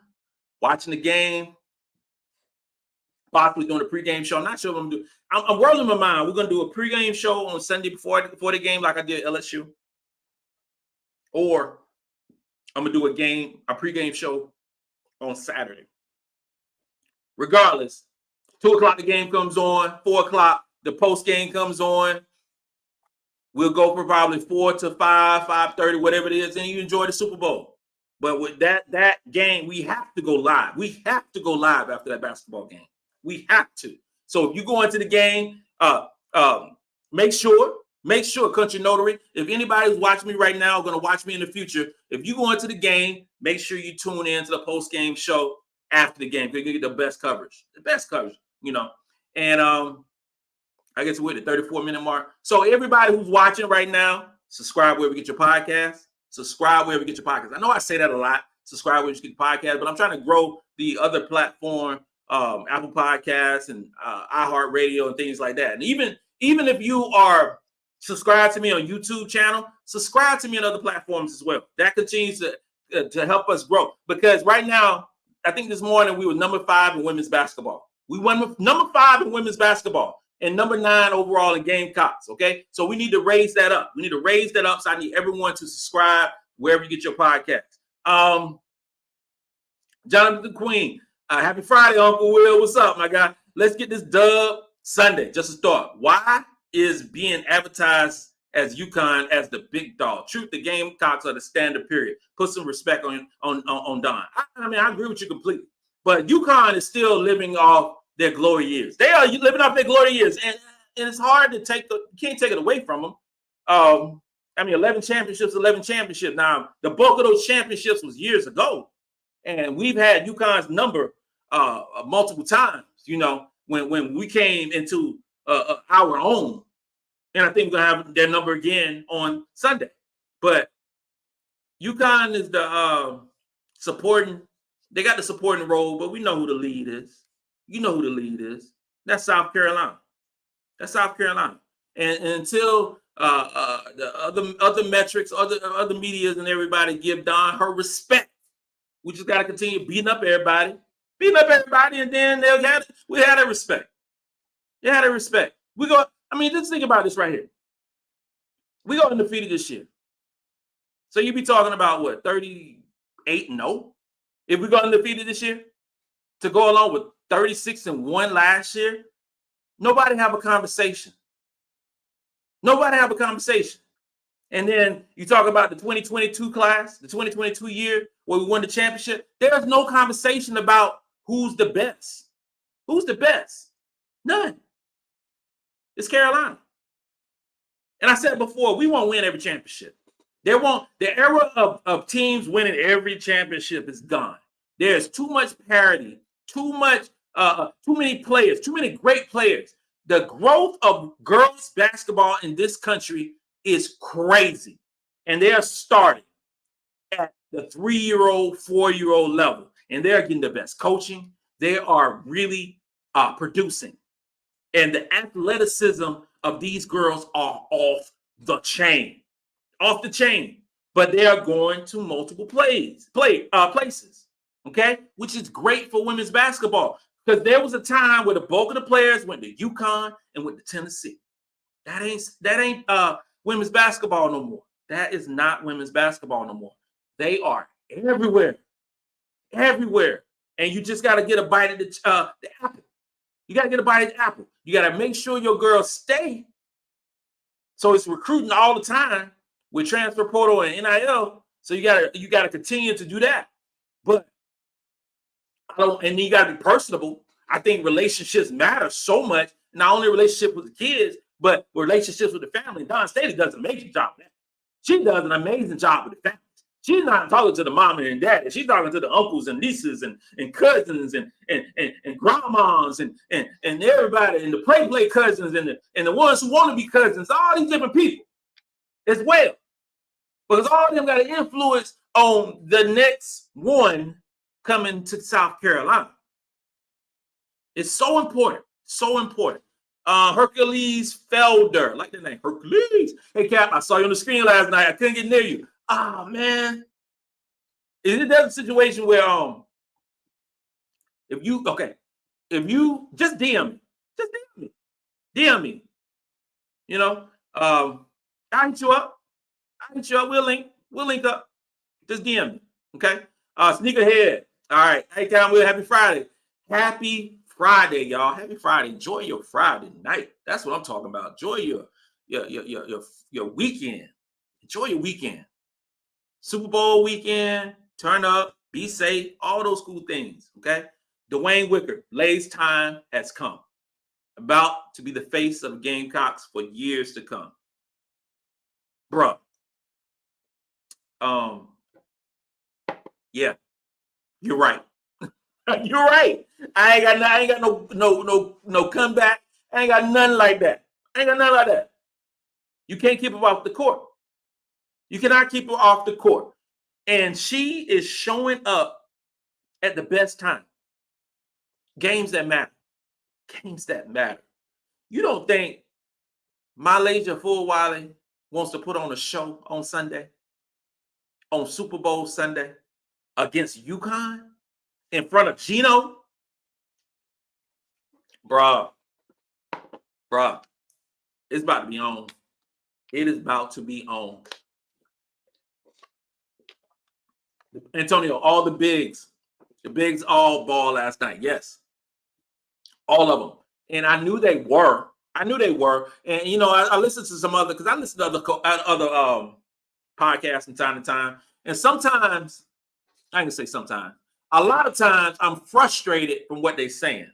A: watching the game, possibly doing a pregame show. I'm not sure what I'm doing. I'm whirling my mind. We're going to do a pregame show on Sunday before the game like I did LSU. Or I'm going to do a pregame show on Saturday. Regardless, 2 o'clock the game comes on, 4 o'clock the post game comes on. We'll go for probably 4 to 5, 5:30, whatever it is, and you enjoy the Super Bowl. But with that game, we have to go live. We have to go live after that basketball game. We have to. So if you go into the game, make sure, Country Notary, if anybody's watching me right now, going to watch me in the future, if you go into the game, make sure you tune in to the post-game show after the game. You're going to get the best coverage. And I guess we're at the 34-minute mark. So everybody who's watching right now, subscribe wherever you get your podcast. I know I say that a lot. Subscribe wherever you get your podcast, but I'm trying to grow the other platform Apple Podcasts and iHeartRadio and things like that. And even if you are subscribed to me on YouTube channel, subscribe to me on other platforms as well. That continues to help us grow. Because right now, I think this morning we were number 5 in women's basketball. We won number 5 in women's basketball and number 9 overall in Gamecocks. Okay, so we need to raise that up. We need to raise that up. So I need everyone to subscribe wherever you get your podcast. Jonathan the Queen, happy Friday, Uncle Will. What's up, my guy? Let's get this dub Sunday. Just a start. Why is being advertised as UConn as the big dog? Truth, the Gamecocks are the standard, period. Put some respect on Dawn. I mean, I agree with you completely. But UConn is still living off their glory years. They are living off their glory years. And it's hard to you can't take it away from them. I mean, 11 championships. Now, the bulk of those championships was years ago. And we've had UConn's number multiple times, you know, when we came into our own. And I think we're going to have their number again on Sunday. But UConn is the they got the supporting role, but we know who the lead is. You know who the lead is. That's South Carolina. And until the other metrics, other medias and everybody give Dawn her respect, we just got to continue beating up everybody, and then we had a respect. Just think about this right here. We go undefeated this year. So you be talking about what, 38-0? If we go undefeated this year, to go along with 36-1 last year, nobody have a conversation. And then you talk about the 2022 class, the 2022 year where we won the championship. There's no conversation about who's the best. None. It's Carolina. And I said before, we won't win every championship. The era of teams winning every championship is gone. There's too much parity, too many players, too many great players. The growth of girls basketball in this country is crazy. And they are starting at the 3-year-old, 4-year-old level. And they're getting the best coaching. They are really producing. And the athleticism of these girls are off the chain. But they are going to multiple places. Okay? Which is great for women's basketball. Because there was a time where the bulk of the players went to UConn and went to Tennessee. That ain't women's basketball no more. That is not women's basketball no more. They are everywhere. And you just got to get a bite of the apple. You got to get a bite of the apple. You got to make sure your girls stay. So it's recruiting all the time with transfer portal and NIL. So you got to continue to do that. But and you got to be personable. I think relationships matter so much. Not only relationship with the kids, but relationships with the family. Dawn Staley does an amazing job of that. She does an amazing job with the family. She's not talking to the mama and daddy. She's talking to the uncles and nieces and cousins and grandmas and everybody and the play cousins and the ones who want to be cousins. All these different people as well, because all of them got an influence on the next one coming to South Carolina. It's so important. Hercules Felder, like that name, Hercules. Hey, Cap, I saw you on the screen last night. I couldn't get near you. Oh, man. Is it that situation where if you just DM me. You know, I'll hit you up. We'll link up. Just DM me. Okay. Sneakerhead. All right. Hey, Cam, happy Friday. Happy Friday, y'all. Happy Friday. Enjoy your Friday night. That's what I'm talking about. Enjoy your weekend. Enjoy your weekend. Super Bowl weekend, turn up, be safe, all those cool things, okay? Dwayne Wicker, Lay's time has come. About to be the face of Gamecocks for years to come. Bruh. Yeah, you're right. You're right. I ain't got no comeback. I ain't got nothing like that. You can't keep her off the court. You cannot keep her off the court. And she is showing up at the best time. Games that matter. Games that matter. You don't think MiLaysia Fulwiley wants to put on a show on Sunday, on Super Bowl Sunday, against UConn in front of Gino? Bruh, it's about to be on. It is about to be on. Antonio, all the bigs all ball last night. Yes, all of them. And I knew they were. And you know, I listened to some other, because I listen to other podcasts from time to time. And sometimes, I can say sometimes, a lot of times I'm frustrated from what they're saying.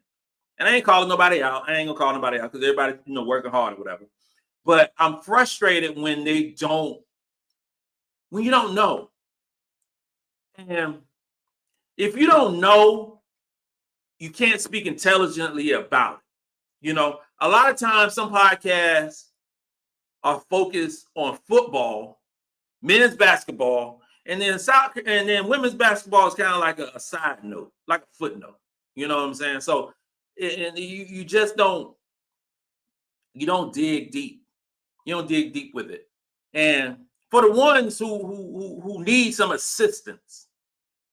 A: And I ain't calling nobody out. I ain't gonna call nobody out because everybody, you know, working hard or whatever. But I'm frustrated when you don't know. And if you don't know, you can't speak intelligently about it. You know, a lot of times some podcasts are focused on football, men's basketball, and then soccer, and then women's basketball is kind of like a side note, like a footnote. You know what I'm saying? So, and you just don't dig deep. You don't dig deep with it. And for the ones who need some assistance,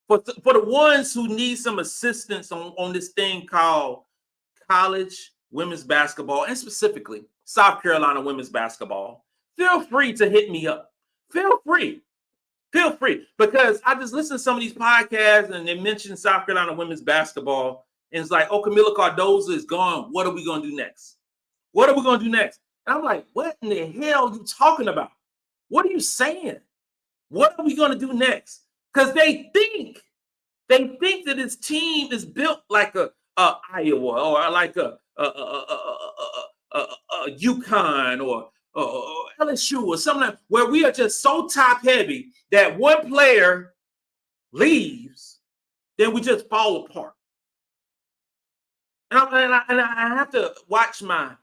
A: for the ones who need some assistance on this thing called college women's basketball, and specifically South Carolina women's basketball, feel free to hit me up. Feel free, because I just listen to some of these podcasts and they mention South Carolina women's basketball, and it's like, oh, Kamilla Cardoso is gone. What are we going to do next? And I'm like, what in the hell are you talking about? What are you saying? What are we going to do next? Because they think that this team is built like a Iowa or like a UConn or LSU or something like, where we are just so top heavy that one player leaves, then we just fall apart. And I have to watch my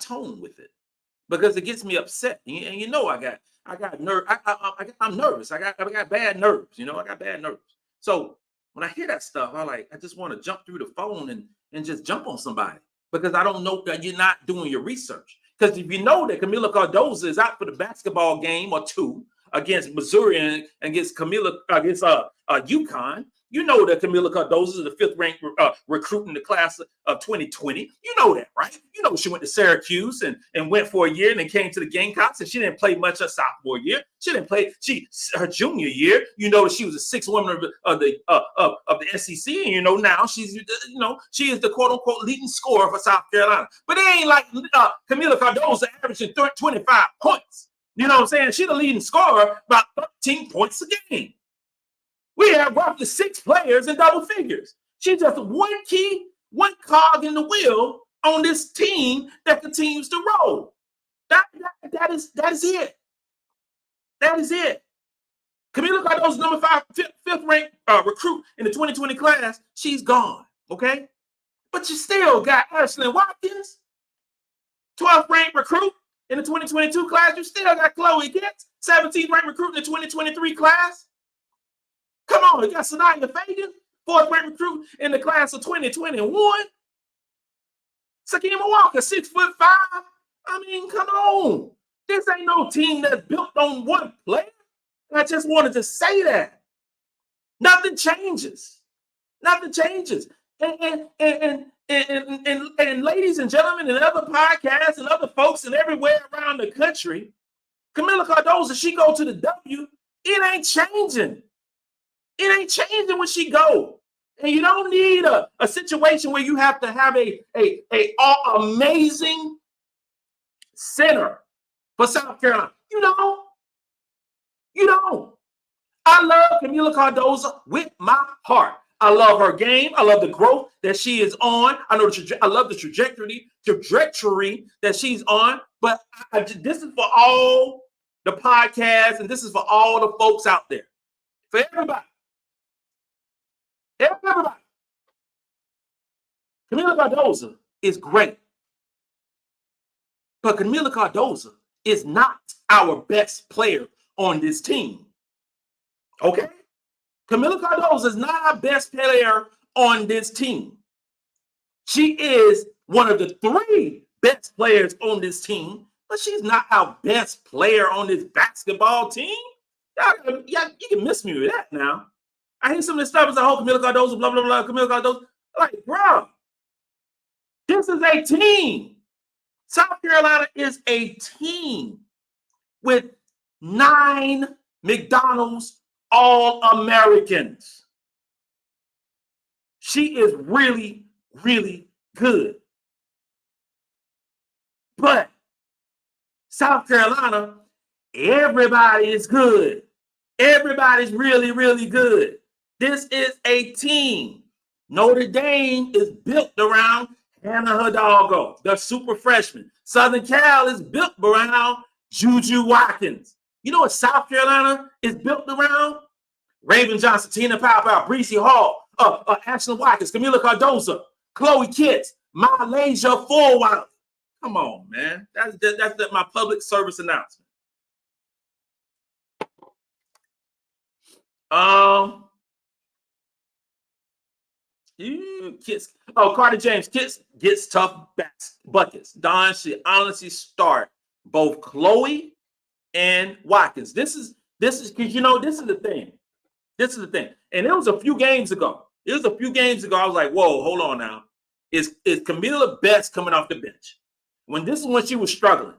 A: tone with it, because it gets me upset. And you know, I got nerve. I'm nervous. I got bad nerves. You know, I got bad nerves. So when I hear that stuff, I just want to jump through the phone and just jump on somebody, because I don't know that you're not doing your research. Because if you know that Kamilla Cardoso is out for the basketball game or two against Missouri and against UConn, you know that Kamilla Cardoso is the 5th ranked recruit in the class of 2020. You know that, right? You know she went to Syracuse and went for a year and then came to the Gamecocks, and she didn't play much her sophomore year. She didn't play her junior year. You know that she was a 6th woman of the SEC, and you know now she is the quote unquote leading scorer for South Carolina. But it ain't like Kamilla Cardoso averaging 25 points. You know what I'm saying? She's the leading scorer, about 13 points a game. We have roughly 6 players in double figures. She's just one cog in the wheel on this team that continues to roll. That is it. That is it. Kamilla Cardoso, number 5, 5th ranked recruit in the 2020 class. She's gone. Okay, but you still got Ashlyn Watkins, 12th ranked recruit in the 2022 class. You still got ChloeCKS, 17th ranked recruit in the 2023 class. Come on, you got Sania Feagin, 4th ranked recruit in the class of 2021. Sakima Walker, 6'5". I mean, come on. This ain't no team that's built on one player. I just wanted to say that. Nothing changes. Nothing changes. And ladies and gentlemen, and other podcasts and other folks and everywhere around the country, Kamilla Cardoso, she go to the W, it ain't changing. It ain't changing when she go. And you don't need a situation where you have to have a amazing center for South Carolina. You don't. I love Kamilla Cardoso with my heart. I love her game. I love the growth that she is on. I love the trajectory that she's on. But this is for all the podcasts, and this is for all the folks out there. For everybody. Everybody. Kamilla Cardoso is great. But Kamilla Cardoso is not our best player on this team. Okay? Kamilla Cardoso is not our best player on this team. She is one of the 3 best players on this team, but she's not our best player on this basketball team. Y'all, you can miss me with that now. I hear some of this stuff as a whole Camila Cardozo, blah, blah, blah, Camila Cardozo. Like, bro, this is a team. South Carolina is a team with 9 McDonald's All-Americans. She is really, really good. But South Carolina, everybody is good. Everybody's really, really good. This is a team. Notre Dame is built around Hannah Hidalgo, the super freshman. Southern Cal is built around Juju Watkins. You know what South Carolina is built around? Raven Johnson, Te-Hina Paopao, Bree Hall, Ashlyn Watkins, Camila Cardozo, ChloeCKS, MiLaysia Fulwiley. Come on, man. That's my public service announcement. Kids. Oh, Carter James. Kids gets tough buckets. Dawn should honestly start both Chloe and Watkins. This is because this is the thing. This is the thing. And it was a few games ago. I was like, whoa, hold on now. Is Camila Betts coming off the bench? This is when she was struggling.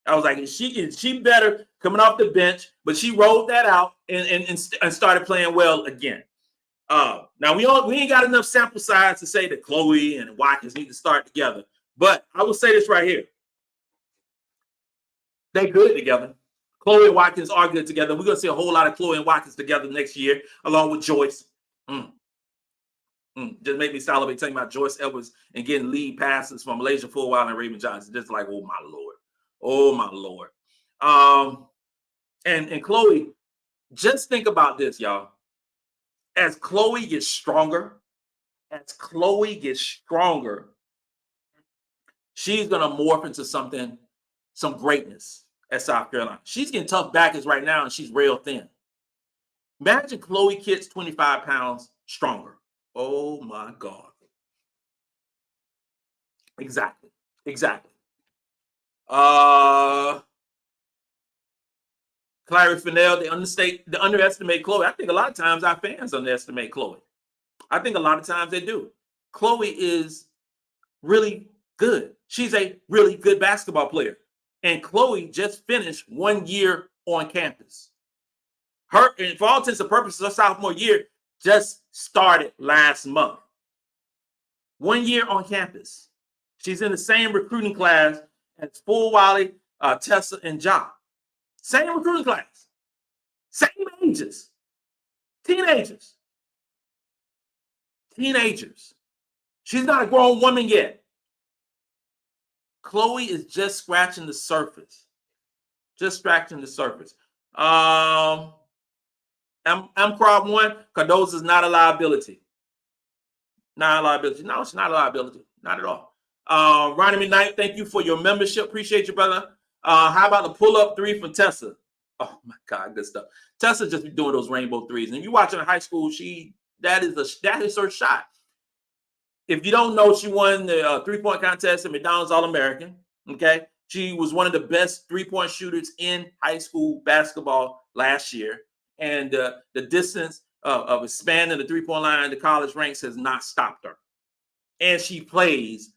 A: I was like, is she better coming off the bench? But she rolled that out and started playing well again. Now we ain't got enough sample size to say that Chloe and Watkins need to start together. But I will say this right here. They good together. Chloe and Watkins are good together. We're going to see a whole lot of Chloe and Watkins together next year, along with Joyce. Just make me salivate talking about Joyce Edwards and getting lead passes from MiLaysia Fulwiley and Raven Johnson. Just like, oh my Lord. Oh my Lord. And Chloe, just think about this, y'all. As Chloe gets stronger, she's going to morph into some greatness at South Carolina. She's getting tough backers right now, and she's real thin. Imagine ChloeCKS 25 pounds stronger. Oh, my God. Exactly. Clary Fennell, they underestimate Chloe. I think a lot of times our fans underestimate Chloe. I think a lot of times they do. Chloe is really good. She's a really good basketball player. And Chloe just finished 1 year on campus. And for all intents and purposes, her sophomore year just started last month. 1 year on campus. She's in the same recruiting class as Fulwiley, Tessa, and Job. Same recruiting class. Same ages. Teenagers. She's not a grown woman yet. Chloe is just scratching the surface. I'm crowd one. Cardozo is not a liability. No, she's not a liability. Not at all. Ronnie McKnight, thank you for your membership. Appreciate you, brother. How about the pull-up 3 from Tessa? Oh my God, good stuff. Tessa just be doing those rainbow threes. And if you're watching in high school, that is her shot. If you don't know, she won the 3-point contest at McDonald's All-American. Okay, she was one of the best 3-point shooters in high school basketball last year, and the distance of expanding the 3-point line to college ranks has not stopped her. And she plays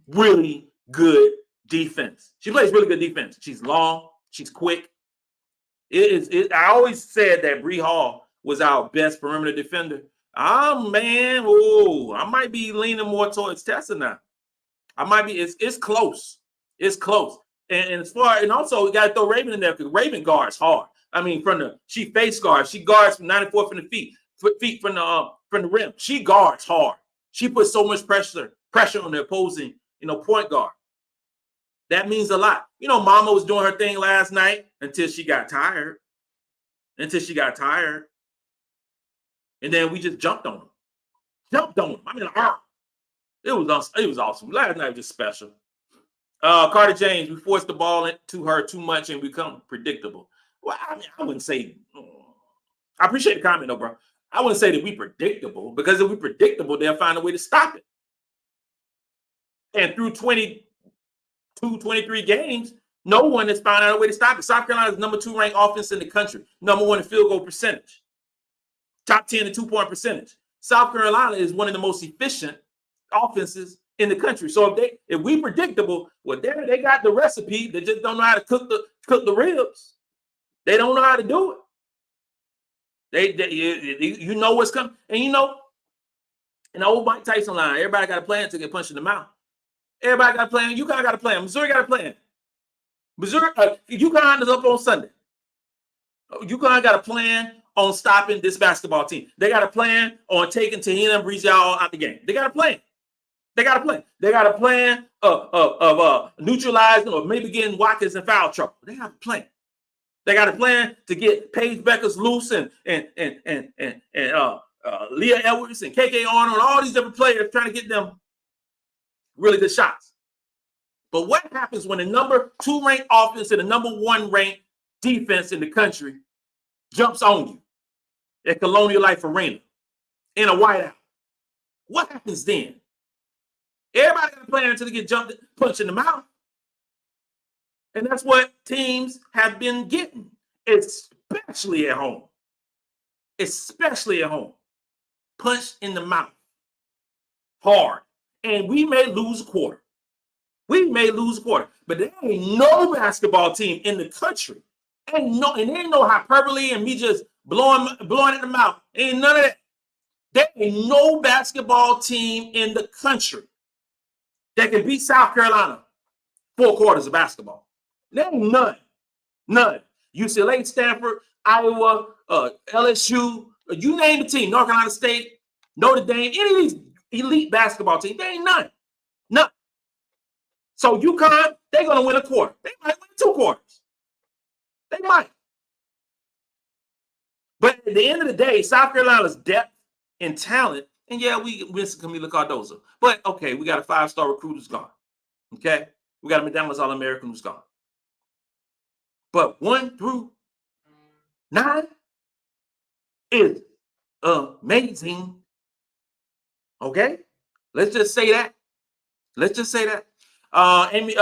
A: really good defense. She's long. She's quick. I always said that Bree Hall was our best perimeter defender. Oh man, I might be leaning more towards Tessa now. It's close. And also we got to throw Raven in there because Raven guards hard. I mean, she face guards. She guards from 94 from the feet from the rim. She guards hard. She puts so much pressure on the opposing, point guard. That means a lot. Mama was doing her thing last night until she got tired. And then we just jumped on them. I mean, it was awesome. Last night was just special. Carter James, we forced the ball into her too much and become predictable. Well, I mean, I wouldn't say. I appreciate the comment, though, bro. I wouldn't say that we predictable, because if we predictable, they'll find a way to stop it. And through 22, 23 games, no one has found out a way to stop it. South Carolina is number 2 ranked offense in the country, number 1 in field goal percentage, top 10 in 2-point percentage. South Carolina is one of the most efficient offenses in the country. So if we predictable, well, they got the recipe. They just don't know how to cook the ribs. They don't know how to do it. You know what's coming, and in the old Mike Tyson line, everybody got a plan to get punched in the mouth. Everybody got a plan. UConn got a plan. Missouri got a plan. UConn is up on Sunday. UConn got a plan on stopping this basketball team. They got a plan on taking Te-Hina and Bree Hall out the game. They got a plan. They got a plan of neutralizing or maybe getting Watkins in foul trouble. They have a plan. They got a plan to get Paige Beckers loose and Leah Edwards and KK Arnold and all these different players trying to get them really good shots. But what happens when the number 2 ranked offense and the number 1 ranked defense in the country jumps on you at Colonial Life Arena in a whiteout? What happens then? Everybody got a plan until they get punched in the mouth. And that's what teams have been getting, especially at home. Especially at home. Punched in the mouth. Hard. And we may lose a quarter. But there ain't no basketball team in the country. And there ain't no hyperbole and me just blowing in the mouth. Ain't none of that. There ain't no basketball team in the country that can beat South Carolina 4 quarters of basketball. There ain't none. UCLA, Stanford, Iowa, LSU, you name the team, North Carolina State, Notre Dame, any of these elite basketball teams, there ain't none. So UConn, they're going to win a quarter. They might win 2 quarters. They might. But at the end of the day, South Carolina's depth and talent, and yeah, we missed Camila Cardozo. But okay, we got a 5-star recruit who's gone. Okay? We got a McDonald's All-American who's gone. But 1 through 9 is amazing. Okay? Let's just say that. Amy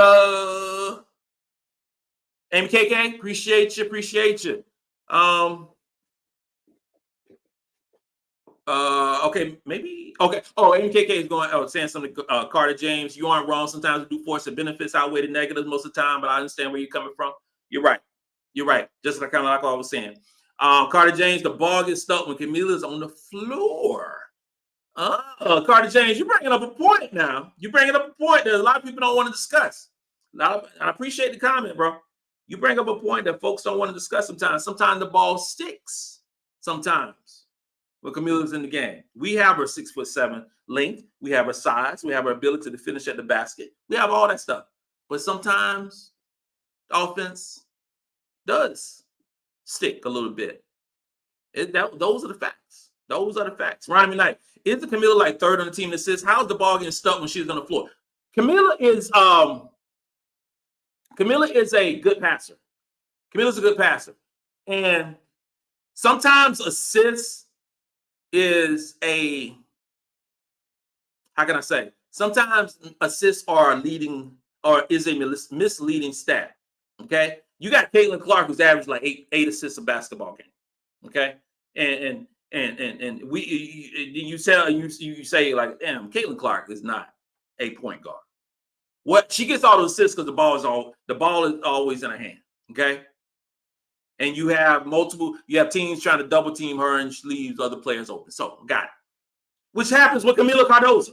A: KK, appreciate you. Okay, maybe. Okay. Oh, Amy KK is going saying something. Carter James, you aren't wrong. Sometimes we do force the benefits outweigh the negatives most of the time, but I understand where you're coming from. You're right. Just like I was saying. Carter James, the ball gets stuck when Camila's on the floor. Carter James, you're bringing up a point now. You're bringing up a point that a lot of people don't want to discuss. I appreciate the comment, bro. You bring up a point that folks don't want to discuss sometimes. Sometimes the ball sticks. Sometimes when Camila's in the game. We have her 6'7" length. We have her size. We have her ability to finish at the basket. We have all that stuff. But sometimes the offense does stick a little bit. Those are the facts. Ronnie Knight. Is the Camila like 3rd on the team in assists? How's the ball getting stuck when she's on the floor? Camila is a good passer. Camila's a good passer. And sometimes assists is sometimes assists are leading or is a misleading stat. Okay. You got Caitlin Clark who's averaged like eight assists a basketball game. Okay. And you say like, damn, Caitlin Clark is not a point guard. What she gets all the assists because the ball is always in her hand. Okay. And you have teams trying to double team her and she leaves other players open. So got it. Which happens with Camila Cardozo.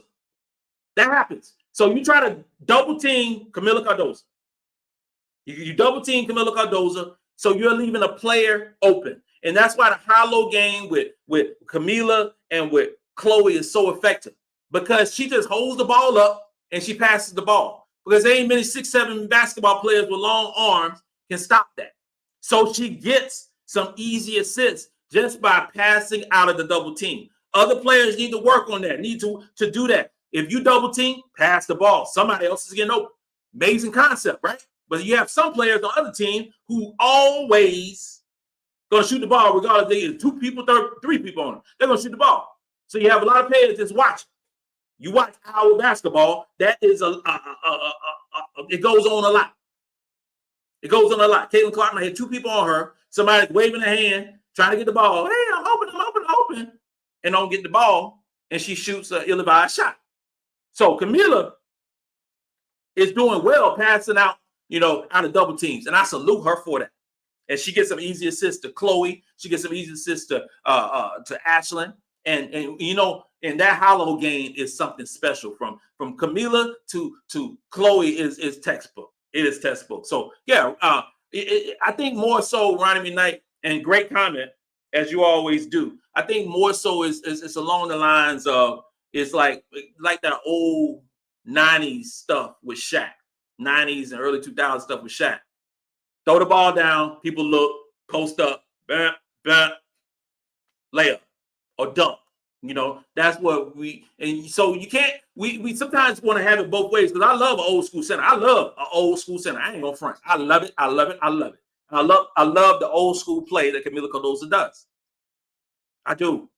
A: That happens. So you try to double team Camila Cardozo. You double team Camila Cardozo, so you're leaving a player open. And that's why the high-low game with Camila and with Chloe is so effective. Because she just holds the ball up and she passes the ball. Because there ain't many 6'7" basketball players with long arms can stop that. So she gets some easy assists just by passing out of the double team. Other players need to work on that, need to do that. If you double team, pass the ball. Somebody else is getting open. Amazing concept, right? But you have some players on the other team who always going to shoot the ball regardless if there's 2 people, 3 people on them. They're going to shoot the ball. So you have a lot of players just watching. You watch our basketball, that is it goes on a lot. It goes on a lot. Caitlin Clark might have two people on her. Somebody's waving a hand, trying to get the ball. Hey, I'm open. And don't get the ball. And she shoots an ill-advised shot. So Camila is doing well passing out, out of double teams. And I salute her for that. And she gets some easy assists to Chloe. She gets some easy assists to Ashlyn. And and that hollow game is something special. From Camila to Chloe is textbook. It is textbook. So yeah, I think more so, Ronnie McKnight, and great comment as you always do. I think more so is along the lines of it's like that old 90s stuff with Shaq, 90s and early 2000s stuff with Shaq. Throw the ball down, people look, post up, bam, bam, layup or dunk. That's what and so you can't, we sometimes want to have it both ways, because I love an old school center. I love an old school center. I ain't gonna front. I love it. I love the old school play that Camila Cardoso does. I do.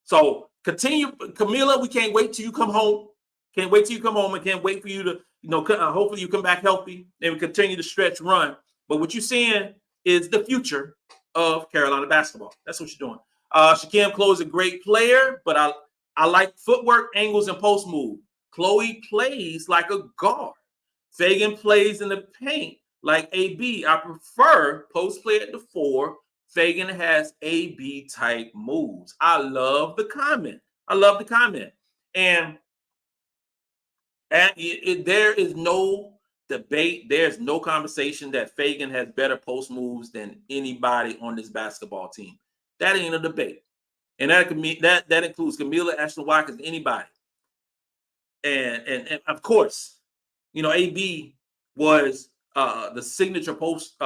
A: So continue, Camila. We can't wait till you come home. Can't wait till you come home, and can't wait for you to, hopefully you come back healthy and we continue to stretch run. But what you're seeing is the future of Carolina basketball. That's what you're doing. Shaquem Chloe is a great player, but I like footwork, angles, and post move. Chloe plays like a guard. Feagin plays in the paint like AB. I prefer post play at the 4. Feagin has AB type moves. I love the comment. And there is no debate. There's no conversation that Feagin has better post moves than anybody on this basketball team. That ain't a debate. And that includes Camila, Ashlyn Watkins, anybody. And of course, AB was the signature post.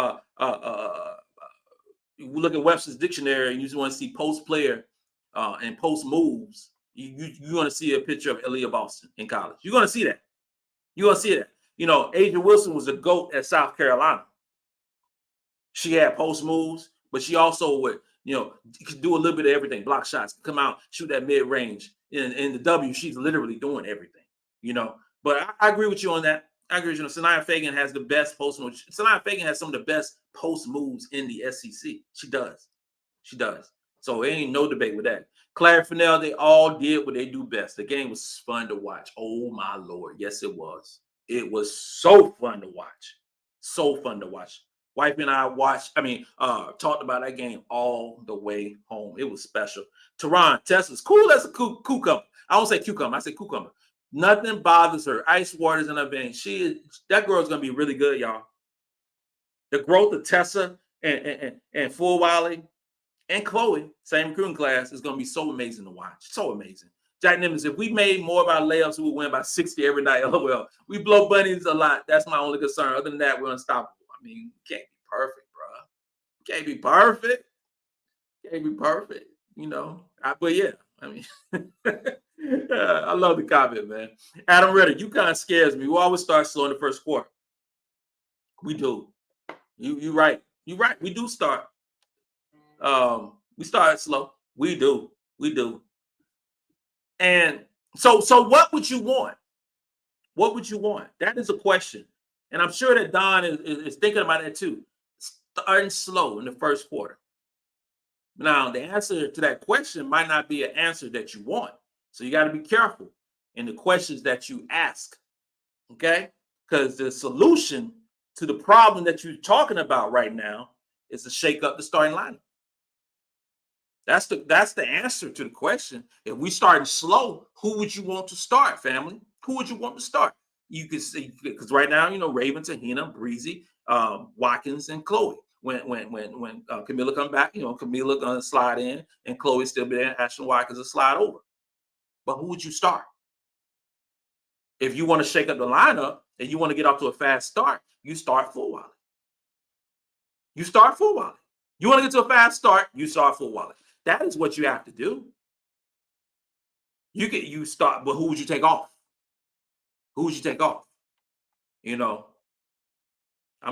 A: You look at Webster's dictionary and you want to see post player and post moves. You want to see a picture of Aaliyah Boston in college. You're going to see that. Adrian Wilson was a GOAT at South Carolina. She had post moves, but she also would, could do a little bit of everything. Block shots, come out, shoot that mid range. In the W, she's literally doing everything. But I agree with you on that. I agree with you. Sania Feagin has the best post moves. Sania Feagin has some of the best post moves in the SEC. She does. So there ain't no debate with that. Claire Fennell, they all did what they do best. The game was fun to watch. Oh my Lord. Yes, it was. It was so fun to watch. Wife and I talked about that game all the way home. It was special. Tehran, Tessa's cool as a cucumber. I don't say cucumber. I say cucumber. Nothing bothers her. Ice water's in her veins. That girl's going to be really good, y'all. The growth of Tessa and Fulwiley and Chloe, same recruiting class, is going to be so amazing to watch. So amazing. Jack Nimmons, if we made more of our layups, we would win by 60 every night. Oh, well, we blow bunnies a lot. That's my only concern. Other than that, we're unstoppable. You can't be perfect, bro. Can't be perfect. But yeah, I love the comment, man. Adam Ritter, you kind of scares me. We always start slow in the first quarter. We do. You right. We do start. We start slow. We do. And so what would you want? That is a question. And I'm sure that Dawn is thinking about that too. Starting slow in the first quarter. Now, the answer to that question might not be an answer that you want. So you got to be careful in the questions that you ask. Okay? Because the solution to the problem that you're talking about right now is to shake up the starting lineup. That's the answer to the question. If we starting slow, who would you want to start, family? Who would you want to start? You can see, because right now, Raven, Te-Hina, Breezy, Watkins, and Chloe. When Camila come back, Camila gonna slide in, and Chloe still be there. Ashlyn Watkins will slide over. But who would you start? If you want to shake up the lineup and you want to get off to a fast start, you start Fulwiley. You want to get to a fast start, you start Fulwiley. That is what you have to do. You start, but who would you take off? I'm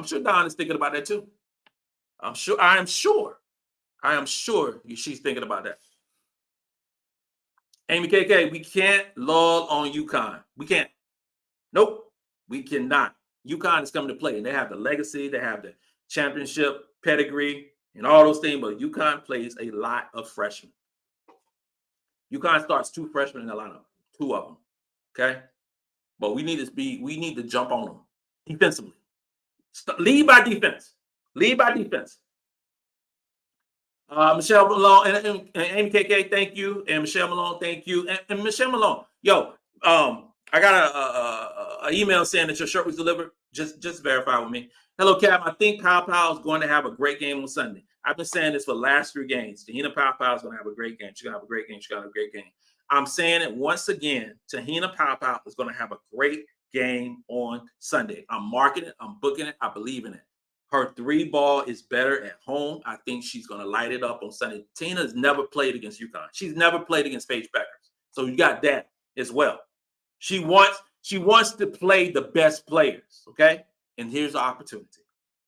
A: sure Dawn is thinking about that too. I am sure she's thinking about that. Amy KK, we can't lull on UConn. We can't. Nope, we cannot. UConn is coming to play, and they have the legacy, they have the championship pedigree, and all those things, but UConn plays a lot of freshmen. UConn starts 2 freshmen in the lineup, 2 of them, okay? But we need to jump on them defensively. Lead by defense. Lead by defense. Michelle Malone and Amy KK, thank you. And Michelle Malone, thank you. And Michelle Malone, yo, I got a email saying that your shirt was delivered. Just verify with me. Hello, Cap. I think Paopao is going to have a great game on Sunday. I've been saying this for the last 3 games. Te-Hina Paopao is going to have a great game. She's going to have a great game. She's going to have a great game. I'm saying it once again. Te-Hina Paopao is going to have a great game on Sunday. I'm marking it. I'm booking it. I believe in it. Her 3-ball is better at home. I think she's going to light it up on Sunday. Tina has never played against UConn. She's never played against Feit. So you got that as well. She wants to play the best players, okay? And here's the opportunity.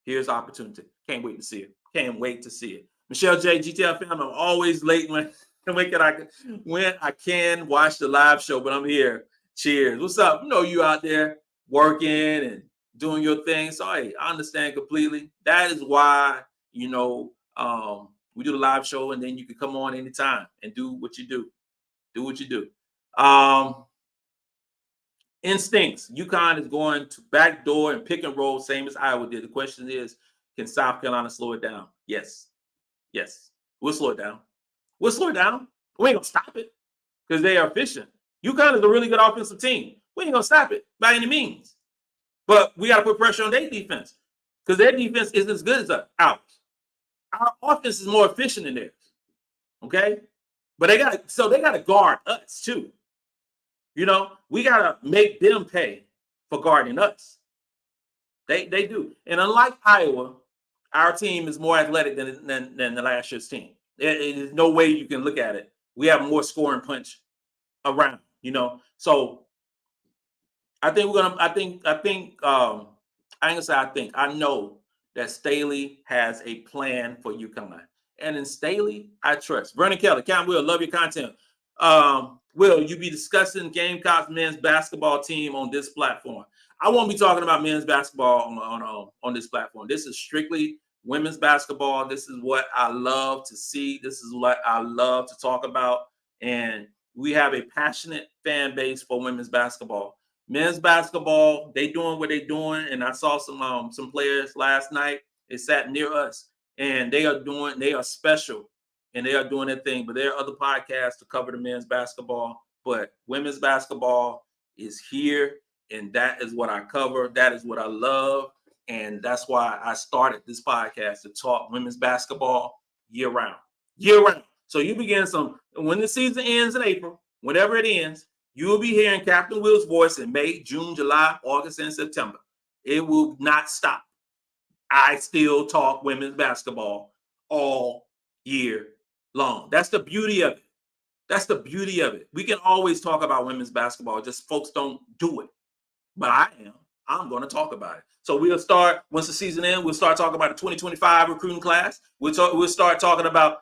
A: Here's the opportunity. Can't wait to see it. Can't wait to see it. Michelle J, GTL fam, I'm always late when I can watch the live show, but I'm here. Cheers. What's up? You know you out there working and doing your thing. So, hey, I understand completely. That is why, we do the live show, and then you can come on anytime and do what you do. Do what you do. Instincts. UConn is going to backdoor and pick and roll, same as Iowa did. The question is, can South Carolina slow it down? Yes. Yes. We'll slow it down. We'll slow it down. We ain't going to stop it because they are efficient. UConn is a really good offensive team. We ain't going to stop it by any means. But we got to put pressure on their defense because their defense isn't as good as ours. Our offense is more efficient than theirs. Okay? But they got to guard us too. We got to make them pay for guarding us. They do. And unlike Iowa, our team is more athletic than the last year's team. There's no way you can look at it. We have more scoring punch around, So I know that Staley has a plan for UConn. And in Staley, I trust. Vernon Kelly, Count Will, love your content. Will you be discussing Gamecocks men's basketball team on this platform? I won't be talking about men's basketball on this platform. This is strictly women's basketball. This is what I love to see. This is what I love to talk about. And we have a passionate fan base for women's basketball. Men's basketball, they doing what they're doing. And I saw some players last night. They sat near us, and they are special. And they are doing their thing, but there are other podcasts to cover the men's basketball. But women's basketball is here, and that is what I cover. That is what I love, and that's why I started this podcast to talk women's basketball year round. So you begin when the season ends in April, whenever it ends, you will be hearing Captain Will's voice in May, June, July, August, and September. It will not stop. I still talk women's basketball all year long. That's the beauty of it. We can always talk about women's basketball, just folks don't do it. But I'm going to talk about it. So we'll start, once the season ends, we'll start talking about the 2025 recruiting class. We'll start talking about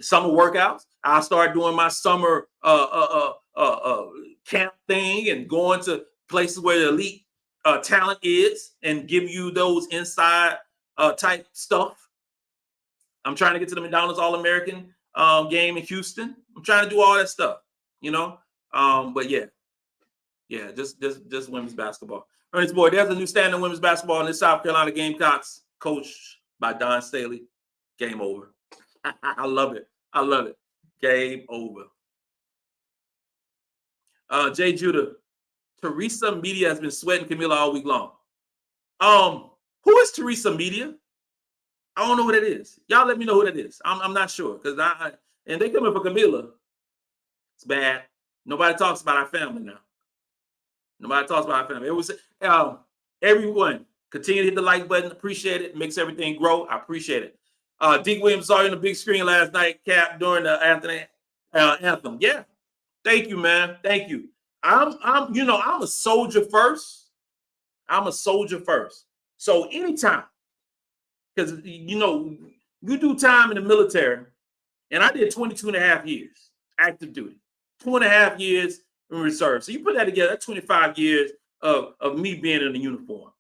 A: summer workouts. I'll start doing my summer camp thing and going to places where the elite talent is and give you those inside type stuff. I'm trying to get to the McDonald's All-American game in Houston. I'm trying to do all that stuff, But just women's basketball. Ernest Boy, there's a new standard in women's basketball in the South Carolina Gamecocks, coached by Dawn Staley. Game over. I love it. Game over. Jay Judah, Teresa Media has been sweating Camilla all week long. Who is Teresa Media? I don't know what it is. Y'all let me know who that is. I'm not sure because and they coming for Camilla. It's bad. Nobody talks about our family now. It was everyone continue to hit the like button. Appreciate it. Makes everything grow. I appreciate it. Deke Williams saw you on the big screen last night, Cap, during the anthem. Yeah. Thank you, man. Thank you. I'm a soldier first. So anytime. Because, you do time in the military, and I did 22 and a half years, active duty. 2.5 years in reserve. So you put that together, that's 25 years of me being in the uniform.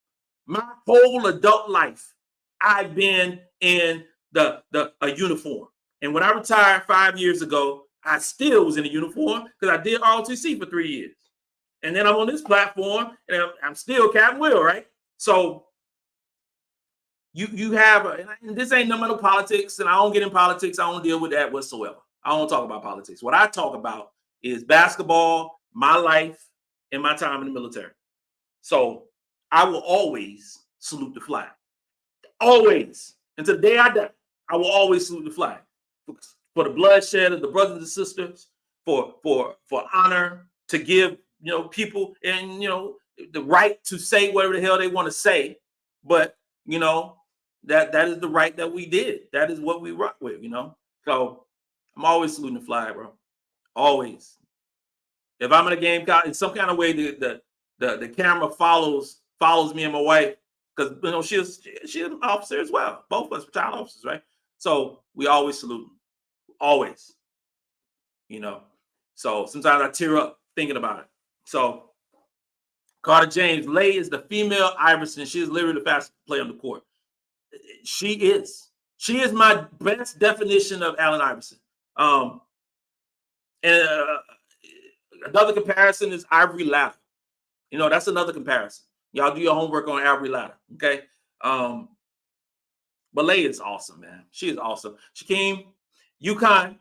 A: My whole adult life, I've been in a uniform. And when I retired 5 years ago, I still was in a uniform because I did ROTC for 3 years. And then I'm on this platform and I'm still Captain Will, right? So you have, and this ain't no politics, and I don't get in politics. I don't deal with that whatsoever. I don't talk about politics. What I talk about is basketball, my life, and my time in the military. So I will always salute the flag. Always. Until the day I die, I will always salute the flag. For the bloodshed of the brothers and sisters, for honor, to give, people and, the right to say whatever the hell they want to say. But, that is the right that we did. That is what we rock with, So I'm always saluting the flag, bro. Always. If I'm in a game, in some kind of way, the camera follows me and my wife, because she's an officer as well. Both of us are child officers, right? So we always salute them. Always. So sometimes I tear up thinking about it. So Carter James, Lay is the female Iverson. She is literally the fastest player on the court. She is my best definition of Allen Iverson. And another comparison is Ivory Ladder. That's another comparison. Y'all do your homework on Ivory Ladder, okay? But Lay is awesome, man. She is awesome. Shaquem, UConn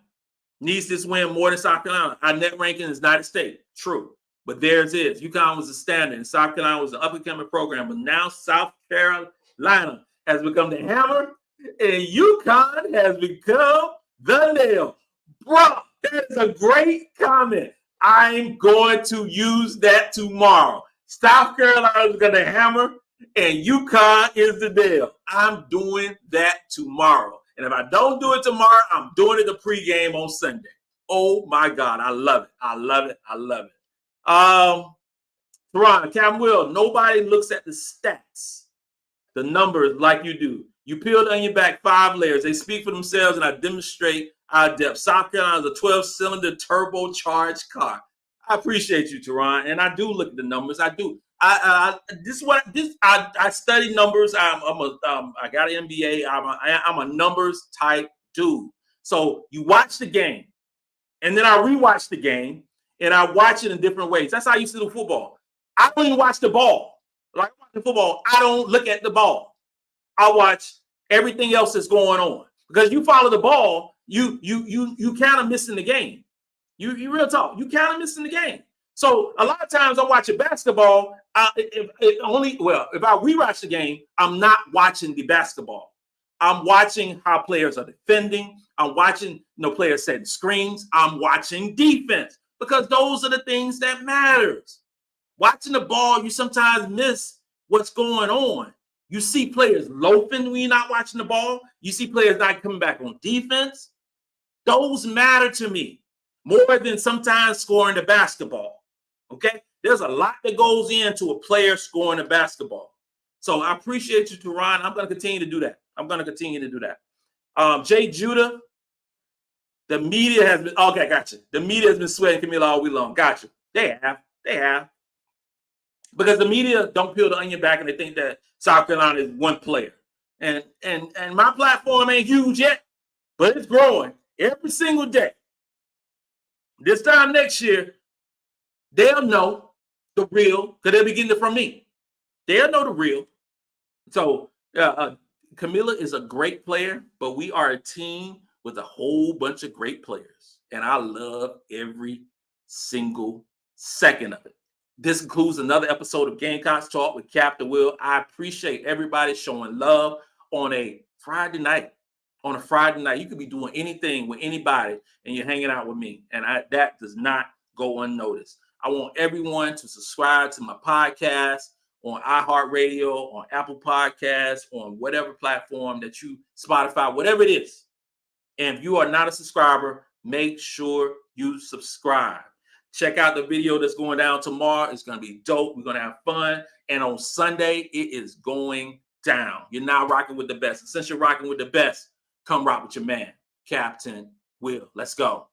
A: needs this win more than South Carolina. Our net ranking is United States. True. But theirs is. UConn was a standard, and South Carolina was an up-and-coming program. But now South Carolina has become the hammer, and UConn has become the nail. Bro, that is a great comment. I'm going to use that tomorrow. South Carolina is going to hammer, and UConn is the nail. I'm doing that tomorrow. And if I don't do it tomorrow, I'm doing it the pregame on Sunday. Oh, my God. I love it. I love it. I love it. Teron, Cam Will, nobody looks at the stats, the numbers like you do. You peel the onion back 5 layers. They speak for themselves, and I demonstrate our depth. South Carolina is a 12-cylinder turbocharged car. I appreciate you, Teron, and I do look at the numbers. I do. I study numbers. I got an MBA. I'm a numbers type dude. So you watch the game, and then I rewatch the game, and I watch it in different ways. That's how I used to do football. I don't even watch the ball. Like I watch the football, I don't look at the ball. I watch everything else that's going on, because you follow the ball, you kind of missing the game. You real talk. You kind of missing the game. So a lot of times I'm watching basketball. If I rewatch the game, I'm not watching the basketball. I'm watching how players are defending. I'm watching players setting screens. I'm watching defense, because those are the things that matters. Watching the ball, you sometimes miss what's going on. You see players loafing when you're not watching the ball. You see players not coming back on defense. Those matter to me more than sometimes scoring the basketball. Okay? There's a lot that goes into a player scoring a basketball. So I appreciate you, Teron. I'm going to continue to do that. Jay Judah, the media has been, okay, gotcha. The media has been sweating Camila all week long. Gotcha. They have. Because the media don't peel the onion back and they think that South Carolina is one player. And my platform ain't huge yet, but it's growing every single day. This time next year, they'll know the real, because they'll be getting it from me. They'll know the real. So Camila is a great player, but we are a team with a whole bunch of great players. And I love every single second of it. This concludes another episode of Gamecocks Talk with Captain Will. I appreciate everybody showing love on a Friday night. On a Friday night, you could be doing anything with anybody, and you're hanging out with me. And that does not go unnoticed. I want everyone to subscribe to my podcast on iHeartRadio, on Apple Podcasts, on whatever platform that you, Spotify, whatever it is. And if you are not a subscriber, make sure you subscribe. Check out the video that's going down tomorrow. It's going to be dope. We're going to have fun. And on Sunday, it is going down. You're now rocking with the best. And since you're rocking with the best, come rock with your man, Captain Will. Let's go.